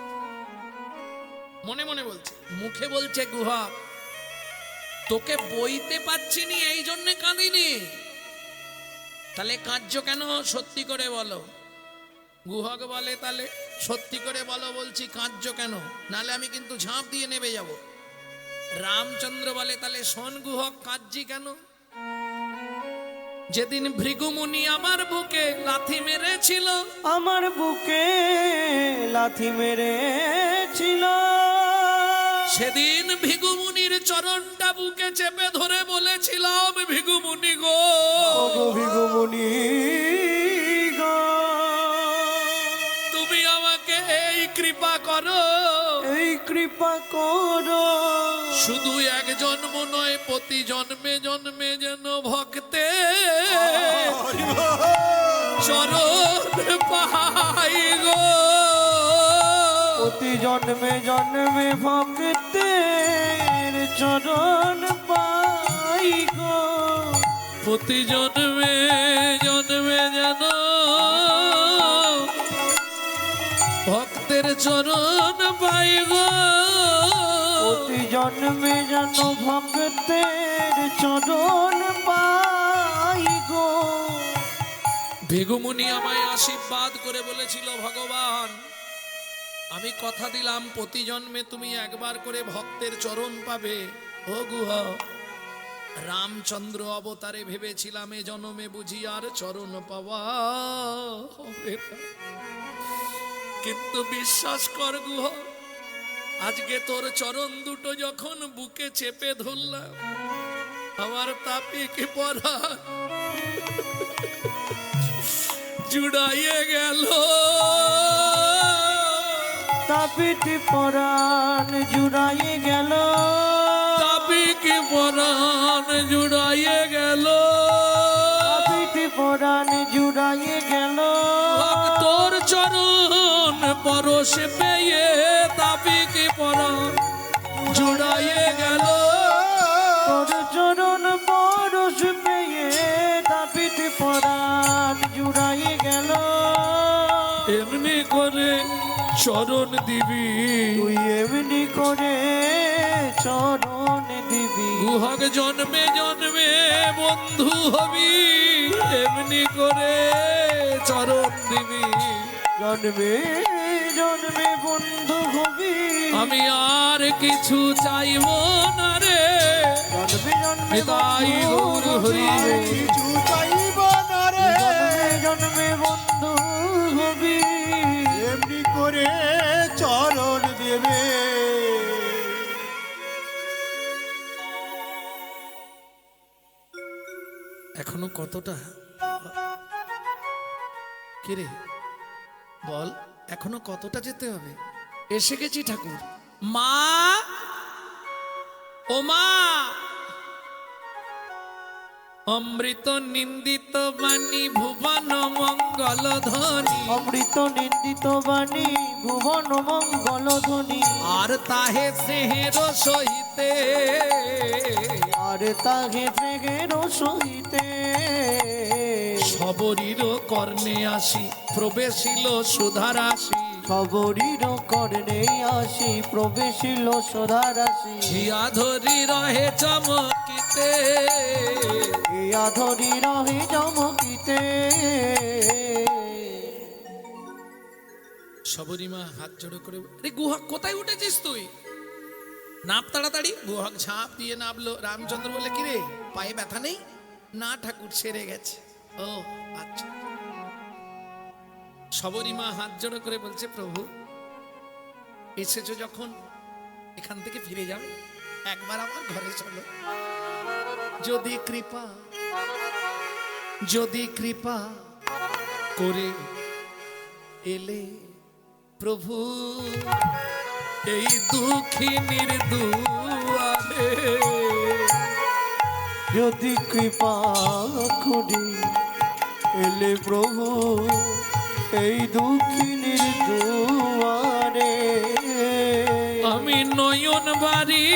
মনে মনে বলছে, মুখে বলছে গুহক তোকে বইতে পারছি নি, এই জন্য কাঁদিনি। তাহলে কাঁদছো কেন? সত্যি করে বলো। গুহক বলে তাহলে সত্যি করে বলো, বলছি কাঁদছো কেন, নালে আমি কিন্তু ঝাঁপ দিয়ে নেমে যাব। রামচন্দ্র বলে তাহলে শোন গুহক, কাঁদছি কেন? যেদিন ভৃগুমুনি আমার বুকে লাথি মেরেছিল, আমার বুকে লাথি মেরেছিল, সেদিন ভিগুমুনির চরণটা বুকে চেপে ধরে বলেছিলাম, ভিগুমুনি গো, ওগো ভিগুমুনি গো, তুমি আমাকে এই কৃপা করো, এই কৃপা করো, শুধু এক জন্ম নয় প্রতি জন্মে জন্মে যেন ভক্তে চরণ পাই গো, প্রতি জন্মে জন্মে ভক্তের চরণ পাই গো, প্রতি জন্মে জন্মে যেন ভক্তের চরণ পাই গো, প্রতি জন্মে যেন ভক্তের চরণ পাই গো। ভিগুমুনি আমায় আশীর্বাদ করে বলেছিল, ভগবান আমি কথা দিলাম প্রতি জন্মে তুমি একবার করে ভক্তের চরণ পাবে। ও গুহ, রামচন্দ্র অবতারে ভেবেছিলাম এ জন্মে বুঝি আর চরণ পাওয়া হবে না। কিন্তু বিশ্বাস কর গুহ, আজকে তোর চরণ দুটো যখন বুকে চেপে ধরলাম, আমার তাপিকে পড়া জুড়াইয়ে গেল, তাপিটি পরাণ জুড়াইয়ে গেল, তাপিকে পরাণ জুড়াইয়ে গেল, তাপিটি পরাণ জুড়াইয়ে গেল, তোর চরণ পরশ পেয়ে তাপিকে পরাণ জুড়াইয়ে গেল, তোর চরণ পরশ পেয়ে তাপিটি পরাণ জুড়াইয়ে গেল। এমনি করে চরণ দিবি, তুই এমনি করে চরণ দিবি, গুহক জন্মে জন্মে বন্ধু হবি, এমনি করে চরণ দিবি, জন্মে জন্মে বন্ধু হবি, আমি আর কিছু চাইব না রে, জন্মে জন্মে তাই গৌর হরি কিছু চাইব না রে, জন্মে জন্মে বন্ধু হবি, এমনি করে চরণ দেবে। এখনো কতটা, কিরে বল, এখনো কতটা যেতে হবে? এসে গেছি ঠাকুর। মা, ও মা, অমৃত নিন্দিত বাণী ভুবন মঙ্গল ধ্বনি, অমৃত নিন্দিত বাণী ভুবন মঙ্গল ধ্বনি, আর তাহে স্নেহের সহিতে, আর তাহে প্রেমের সহিতে, সবরীর কর্ণে আসি প্রবেশিল সুধারাশি, খবরির কর্ণে আসি প্রবেশিল সদারাশি, হিয়া ধরি রহে চমকিতে, ইয়া ধরি রহে চমকিতে। সবরীমা হাত জোড়ো করে, আরে গুহক কোথায় উঠেছিস তুই? নাপ তাড়াতাড়ি। গুহক ঝাঁপ দিয়ে নামলো। রামচন্দ্র বলে, কিরে পায়ে ব্যথা নেই? না ঠাকুর, সেরে গেছে। ও আচ্ছা। সবরীমা হাত জোড়ো করে বলছে, প্রভু এসেছো যখন এখান থেকে ফিরে যাবে, একবার আমার ঘরে চলো, যদি কৃপা করে এলে প্রভু এই দুঃখিনীর দুয়ারে, যদি কৃপা করি এলে প্রভু এই দুঃখিনীর দুয়ারে, আমি নয়ন বাড়ি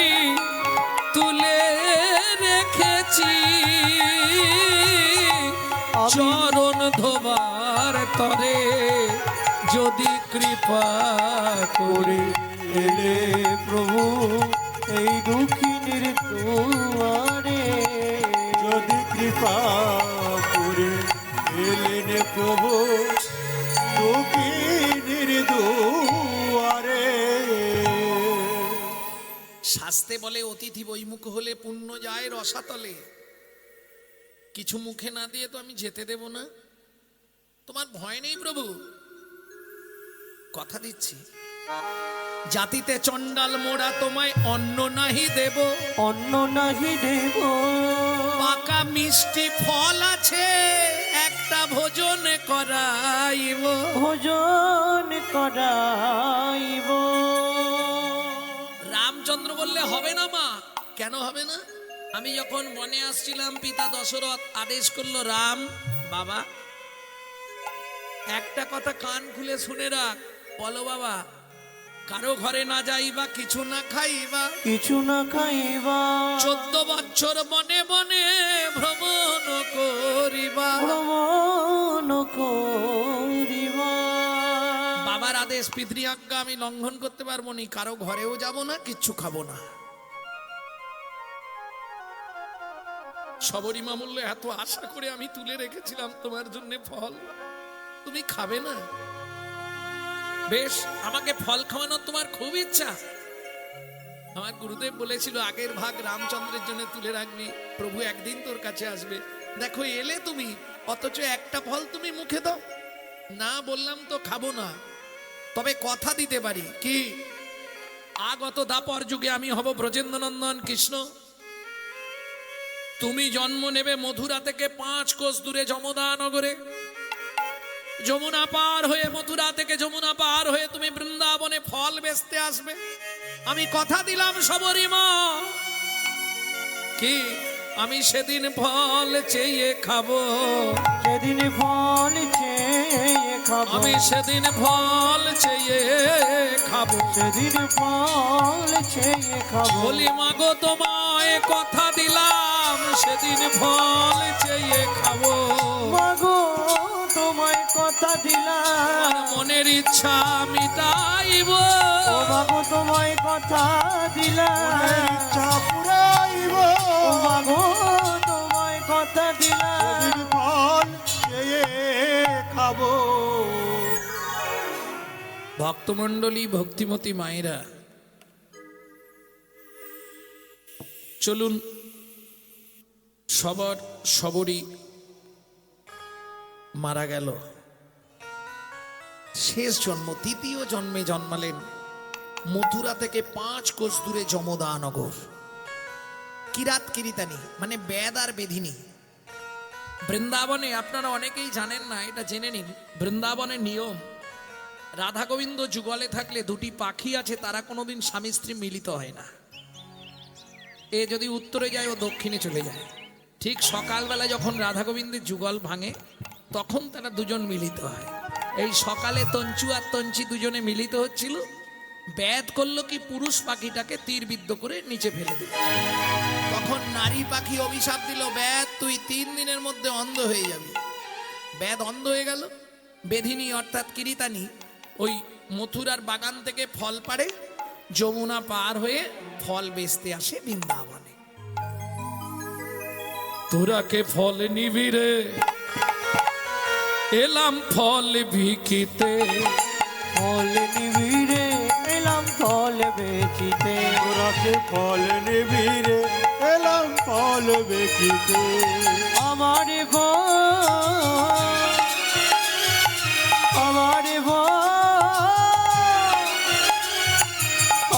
তুলে রেখেছি, চরণ ধোবার তরে, যদি কৃপা করে করে এলে প্রভু এই দুঃখিনীর দুয়ারে, যদি কৃপা করে এলেন প্রভু দুঃখিনীর দুয়ারে। শাস্তে বলে অতিথি বৈমুখ হলে পুণ্য যায় রসাতলে। কিছু মুখে না দিয়ে তো আমি যেতে দেব না। তোমার ভয় নেই প্রভু? কথা দিচ্ছি জাতিতে চণ্ডাল মোড়া তোমায় অন্ন নাহি দেব, অন্ন নাহি দেব, পাকা মিষ্টি ফল আছে একটা ভোজন করাইব। ভোজন করাইব। রামচন্দ্র বললে হবে না মা। কেন হবে না? আমি যখন বনে আসছিলাম পিতা দশরথ আদেশ করলো, রাম বাবা একটা কথা কান খুলে শুনে রাখ, বলো বাবা, কারো ঘরে না যাইবা, কিছু না খাইবা, কিছু না খাইবা, 14 বছর বনে বনে ভ্রমণ করিবা। ভ্রমণ করিবা। বাবার আদেশ পিতৃ আজ্ঞা আমি লঙ্ঘন করতে পারবো না, কারো ঘরেও যাব না, কিচ্ছু খাবো না। সবরীমা মূল্য এত আশা করে আমি তুলে রেখেছিলাম তোমার জন্য ফল, তুমি খাবে না? বেশ, আমাকে ফল খাওয়ানোর তোমার খুব ইচ্ছা। আমার গুরুদেব বলেছিল আগের ভাগ রামচন্দ্রের জন্য তুলে রাখবি, প্রভু একদিন তোর কাছে আসবে। দেখো এলে তুমি, অথচ একটা ফল তুমি মুখে দাও না। বললাম তো খাবো না, তবে কথা দিতে পারি কি আগত দাপর যুগে আমি হব ব্রজেন্দ্রনন্দন কৃষ্ণ। তুমি জন্ম নেবে মথুরা থেকে 5 কোষ দূরে যমদা নগরে। যমুনা পার হয়ে, মথুরা থেকে যমুনা পার হয়ে তুমি বৃন্দাবনে ফল বেচতে আসবে। আমি কথা দিলাম সবরীমা, কি আমি সেদিন ফল চেয়ে খাবো, সেদিন ফল চেয়ে খাবো, আমি সেদিন ফল চেয়ে খাবো, সেদিন ফল চেয়ে খাবো। বলি মাগো তোমায় কথা দিলাম, সেদিন ফল চেয়ে খাবো। মাগো তোমায় কথা দিলাম, আর মনের ইচ্ছা মিটাইব। ও মাগো তোমায় কথা দিলাম, ইচ্ছা পুরাইব। ও মাগো তোমায় কথা দিলাম। সেদিন ফল চেয়ে খাবো। ভক্তমণ্ডলী, ভক্তিমতী মায়েরা, চলুন সবরই মারা গেল। শেষ জন্ম, তৃতীয় জন্মে জন্মালেন মথুরা থেকে 5 কোষ দূরে যমদা নগর। কিরাত কিরিতানি মানে বেদ আর বেধিনী। বৃন্দাবনে আপনারা অনেকেই জানেন না, এটা জেনে নিন। বৃন্দাবনের নিয়ম, রাধা গোবিন্দ যুগলে থাকলে দুটি পাখি আছে, তারা কোনোদিন স্বামী স্ত্রী মিলিত হয় না। এ যদি উত্তরে যায় ও দক্ষিণে চলে যায়। ঠিক সকালবেলা যখন রাধা গোবিন্দের যুগল ভাঙে তখন তারা দুজন মিলিত হয়। এই সকালে তঞ্চু আর তঞ্চি দুজনে মিলিত হচ্ছিল। ব্যাদ করলো কি, পুরুষ পাখিটাকে তীরবিদ্ধ করে নিচে ফেলে দিল। তখন নারী পাখি অভিশাপ দিল, ব্যাদ তুই 3 দিনের মধ্যে অন্ধ হয়ে যাবি। ব্যাদ অন্ধ হয়ে গেল। বেধিনী অর্থাৎ কিরিতানি ওই মথুরার বাগান থেকে ফল পাড়ে, যমুনা পার হয়ে ফল বেচতে আসে বৃন্দাবনে। তোরা কে ফল নিবি রে, এলাম ফল ভিখিতে। ফল নিবিড়ে এলাম ফল বেচিতে, তোরাকে ফল নিবি রে, এলাম ফল বেচিতে। আমার ফল, আমার ফল,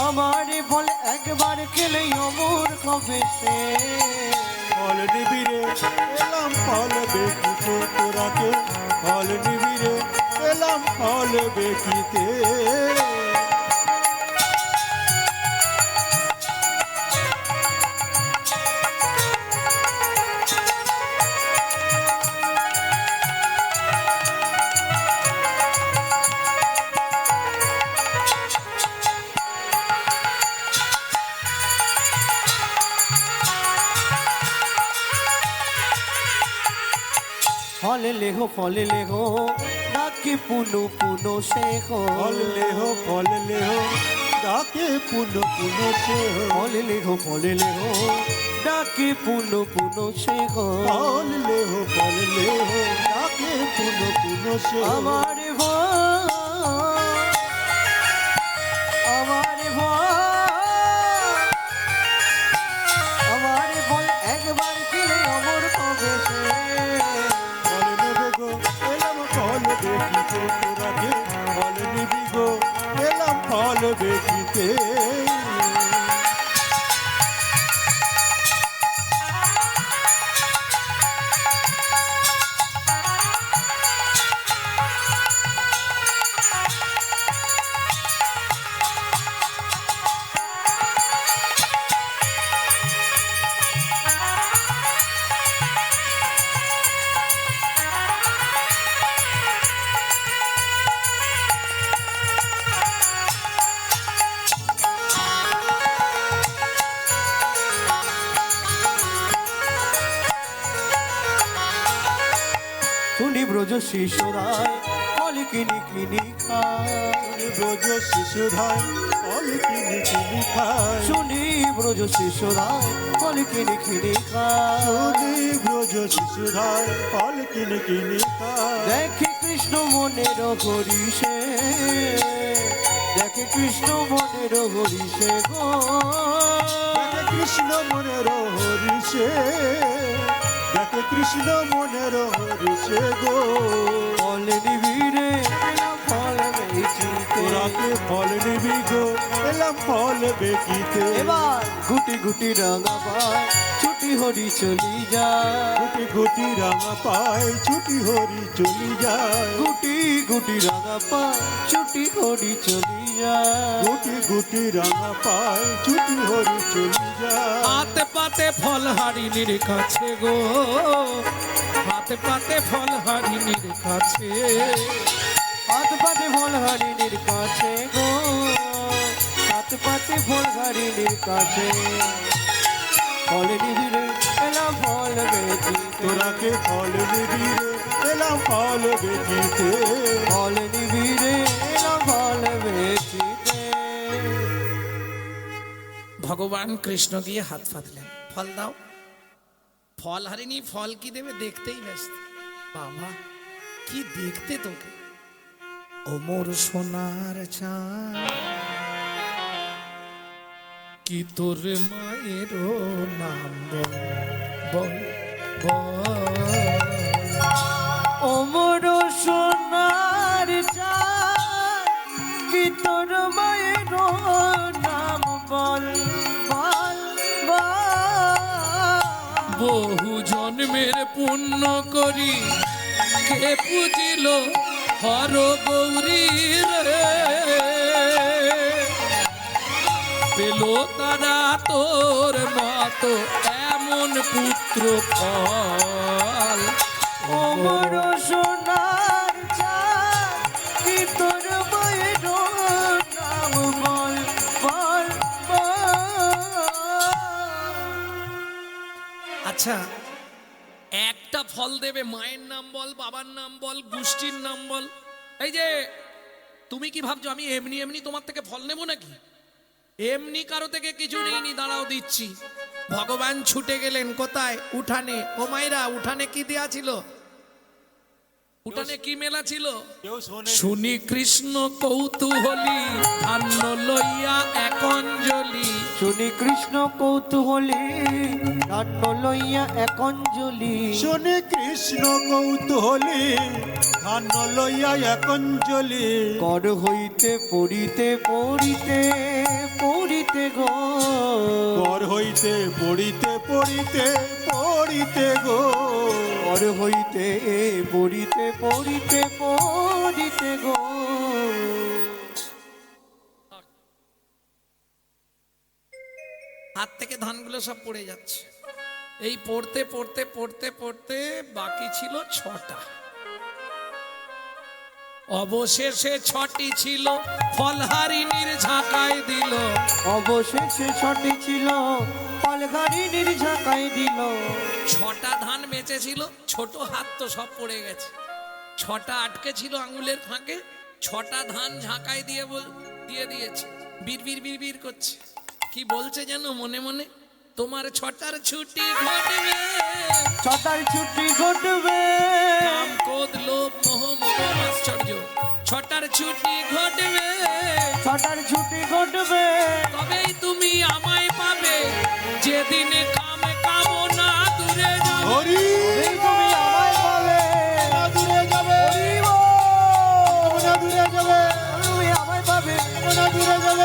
আমার ফল একবার খেলেই অমর হবে সে। ফল নিবি রে, এলাম ফল বেচিতে। তোরাকে ফল নিবি রে, এলাম ফল বেচিতে। ফল লেহো ডাকে পুনু পুনু শেখ। ফল লেহ ডাকে পুনঃ পুনঃ সে। ফল লেহো ডাকে পুনু পুনু শেখ। ফল লেহ ডাকে পুনঃ পুনঃ সে। আমার ভয়, আমার ভয়, আমার ভয় একবার খেলে অমর হবে সে। ফল নেবে গো, এলাম ফল দেখিতে। তোরাকে ফল নিবি গো, এলাম ফল ফল দেখিতে। শুনি ব্রজ শিশুরায় ফল কিনি কিনি খায়। ব্রজ শিশুধায় ফল কিনি কিনি খায়। শুনি ব্রজ শিশুরায় ফল কিনি কিনি খায়। শুনি ব্রজ শিশুধায় ফল কিনি কিনি খায়। দেখে কৃষ্ণ মনের হরিষে, দেখে কৃষ্ণ মনের হরিষে গো। দেখে কৃষ্ণ মনের হরিষে, দেখে কৃষ্ণ মনের হরিষে গো। ফল নিবিড়ে এলাম ফল বেচিতে। তোরাকে ফল নিবি গো, এলাম ফল বেকিতে। এবার গুটি গুটি রাঙা পায় ছুটি হরি চলি যায়। গুটি গুটি রাঙা পায় ছুটি হরি চলি যায়। গুটি গুটি রাঙা পায় ছুটি হরি চলি যায়। গুটি গুটি রাঙা পায় ছুটি হরি চলি যায়। হাতে পাতে ফল হারিণীর কাছে গো, হাতে পাতে ফল হারিণীর কাছে। হাত পাতে ফল হারিণীর কাছে গো, হাত পাতে ফল হারিণীর কাছে। ফল নিবিড়ে এলাম ফল বেচিতে। তোরাকে ফল নিবি রে, এলাম ফল বেকিতে। ফল নিবিড়ে এলাম ফল বেচিতে। ভগবান কৃষ্ণ গিয়ে হাত পাতলেন, ফল দাও। ফল হারিনি, ফল কি দেবে দেখতেই ব্যস্ত। বাবা কি দেখতে তোকে, ও মোর সোনার চাঁদ, কি তোর মায়ের নাম বল বল বল। ওমর সোনার চাঁদ, কি তোর মায়ের নাম বল বল বল। বহু জন্মের পুণ্য করি কে পুজিল হর গৌরী রে, পেল তারা তোর মতো এমন পুত্র ফল। ওমর সোনার চাঁদ, কি তোর মায়ের নাম বল বল বল। আচ্ছা, একটা ফল দেবে, মায়ের নাম বল, বাবার নাম বল, গোষ্ঠীর নাম বল। এই যে তুমি কি ভাবছো আমি এমনি এমনি তোমার থেকে ফল নেব নাকি? এমনি কারো থেকে কিছু নেইনি, দাঁড়াও দিচ্ছি। ভগবান ছুটে গেলেন কোথায়? উঠানে। ও মায়েরা, উঠানে কি দেয়া ছিল? উঠানে কি মেলা ছিল? কেউ শোনে শুনি কৃষ্ণ কৌতূহলী, ধান্য লইয়া এক অঞ্জলি। শুনি কৃষ্ণ কৌতূহলী, ধান্য লইয়া এক অঞ্জলি। শোনে কৃষ্ণ কৌতূহলী, ধান্য লইয়া এক অঞ্জলি। কর হইতে পড়িতে পড়িতে পড়িতে গো। কর হইতে পড়িতে পড়িতে পড়িতে গো। কর হইতে পড়িতে পড়িতে পড়িতে গো। হাত থেকে ধানগুলো সব পড়ে যাচ্ছে। এই পড়তে পড়তে পড়তে পড়তে বাকি ছিল 6টা। অবশেষে 6টি ছিল, ফলহারিণীর ঝাঁকায় দিল। অবশেষে 6টি ছিল, ফলহারিণীর ঝাঁকায় দিল। 6টা ধান বেঁচেছিল, ছোট হাত তো সব পড়ে গেছে। 6টা আটকে ছিল আঙুলের ফাঁকে, 6টা ধান ঝাঁকায় দিয়ে দিয়ে দিয়েছে। বিড়বিড় বিড়বিড় করছে, কি বলছে যেন মনে মনে, তোমার 6টার ছুটি ঘটবে, 6টার ছুটি ঘটবে। কাম ক্রোধ লোভ মোহ মদ আশ্চর্য, 6টার ছুটি ঘটবে, 6টার ছুটি ঘটবে। তবেই তুমি আমায় পাবে, যেদিন কাম কামনা দূরে যাবে। হরি এই তুমি আমায় পাবে, দূরে যাবে, হরি বল। দূরে যাবে, তুমি আমায় পাবে, দূরে যাবে।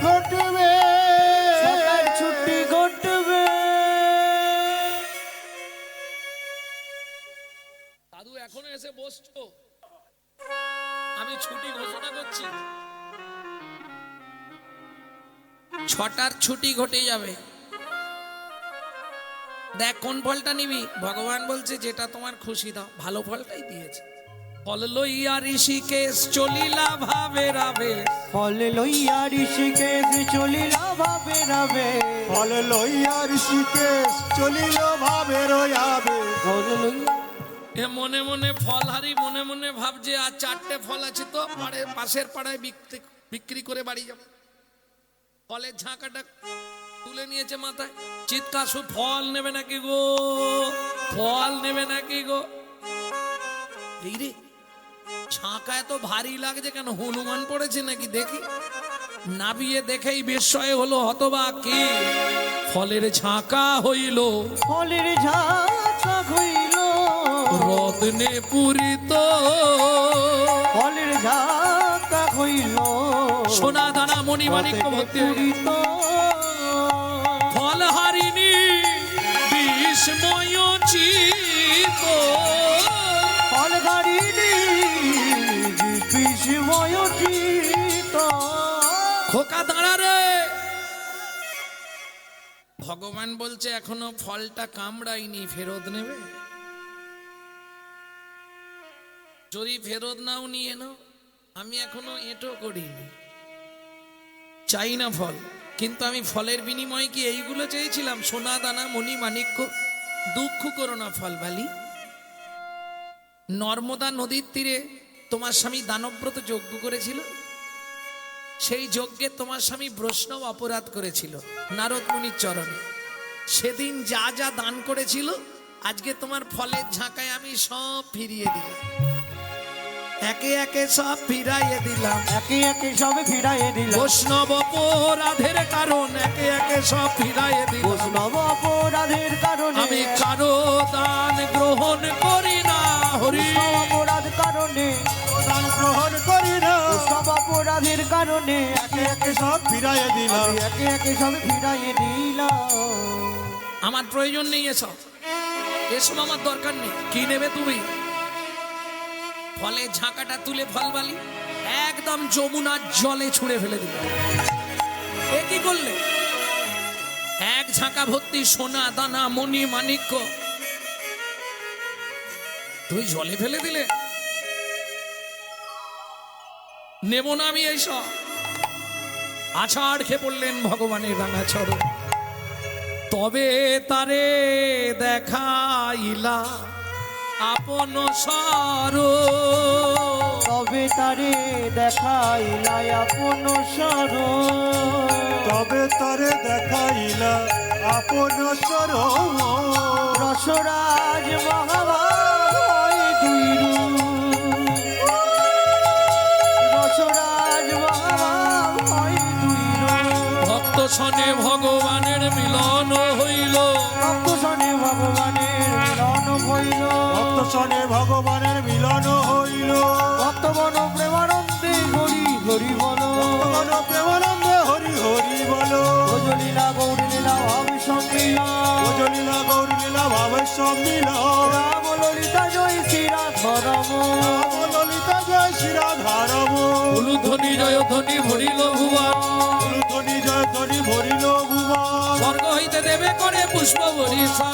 ঘটবে সকাল ছুটি ঘটবে। দাদু এখনো এসে বসছো, আমি ছুটি ঘোষণা করছি। 6টার ছুটি ঘটে যাবে। দেখ কোন ফলটা নিবি। ভগবান বলছে যেটা তোমার খুশি দাও, ভালো ফলটাই দিয়েছে। ফল লইয়া ঋষিকেশ চলিলা ভাবে রাবে, ফল লইয়া ঋষিকেশ চলিলা ভাবে রাবে। ফল লইয়া ঋষিকেশ চলিল ভাবে রয়াবে। ফল লইয়া এ মনে মনে ফল হারি মনে মনে ভাবছে আর 4টে ফল আছে তো পাশের পাড়ায় বিক্রি করে বাড়ি যাবো। ফলের ঝাঁকাটা তুলে নিয়েছে মাথায়, চিৎকার শুধু ফল নেবে নাকি গো, ফল নেবে নাকি গো। এই রে ঝাঁকা এত ভারী লাগছে কেন, হনুমান পড়েছে নাকি দেখি। নাবিয়ে দেখেই বিস্ময় হলো, হতবাক কি ফলের ঝাঁকা হইল, ফলের ঝাঁকা হইল রত্নে পূরিত, ফলের ঝাঁকা হইল সোনা দানা মণিমাণিক্য ভর্তি হইল। ফল হারিনি বিস্ময় চিত, ফল গাড়িনি বিস্ময় চিত। খোকা দাঁড়া রে। ভগবান বলছে এখনো ফলটা কামড়াইনি, ফেরত নেবে? যদি ফেরত নাও নিয়ে নাও, আমি এখনো এঁটো করিনি, চাই না ফল। কিন্তু আমি ফলের বিনিময়ে কি এইগুলো চেয়েছিলাম, সোনা দানা মণি মাণিক্য। দুঃখ করো না ফল বালি। নর্মদা নদীর তীরে তোমার স্বামী দানব্রত যজ্ঞ করেছিল, সেই যজ্ঞে তোমার স্বামী বৈষ্ণব অপরাধ করেছিল নারদ মুনির চরণে। সেদিন যা যা দান করেছিল আজকে তোমার ফলের ঝাঁকায় আমি সব ফিরিয়ে দিলাম, একে একে সব ফিরাইয়ে দিলাম। একে একে সবে ফিরাইয়ে দিল বৈষ্ণব অপরাধের কারণ একে একে সব ফিরাইয়ে দিলাম। বৈষ্ণব অপরাধের কারণে আমি কারো দান গ্রহণ করি না হরি, বৈষ্ণব অপরাধ কারণে দান গ্রহণ করি না, বৈষ্ণব অপরাধের কারণে একে একে সব ফিরাইয়া দিলাম। আমি একে একে সবে ফিরাইয়ে দিলাম। আমার প্রয়োজন নেই এসব, এসব আমার দরকার নেই। কি নেবে তুমি? ফলের ঝাঁকাটা তুলে ফল বালি একদম যমুনার জলে ছুঁড়ে ফেলে দিল। এ কি করলে? এক ঝাঁকা ভর্তি সোনা দানা মণি মাণিক্য তুই জলে ফেলে দিলে। নেব না আমি এইসব। আছাড় খেয়ে পড়লেন ভগবানের রাঙা চরণ। তবে তারে দেখাইলা আপন সর, তবে তারে দেখাইলা আপন সর, তবে তারে দেখাইলা আপন চরণ। রসরাজ মহাভাই দুই রূপ, রসরাজ মহাভাই দুই রূপ। ভক্ত সনে ভগবানের মিলন হইল, ভক্ত সনে ভগবানের মিলন হইল, ভক্ত সনে ভগবানের মিলন হইল। ভক্তগণ প্রেমানন্দে হরি হরি বলো, ভক্তগণ প্রেমানন্দে হরি হরি বলো। ব্রজলীলা গৌরলীলা ভাব সম্মিলন, ব্রজলীলা গৌরলীলা ভাবের সম্মিলন। রাম ললিতা জয় শ্রী রাধারম, রাম ললিতা জয় শ্রী রাধারম। উলুধ্বনি জয়ধ্বনি ভরিল ভুবন, ধ্বনি জয় ধ্বনি ভরিল ভুবন। স্বর্গ হইতে দেবে করে পুষ্প বরিশা।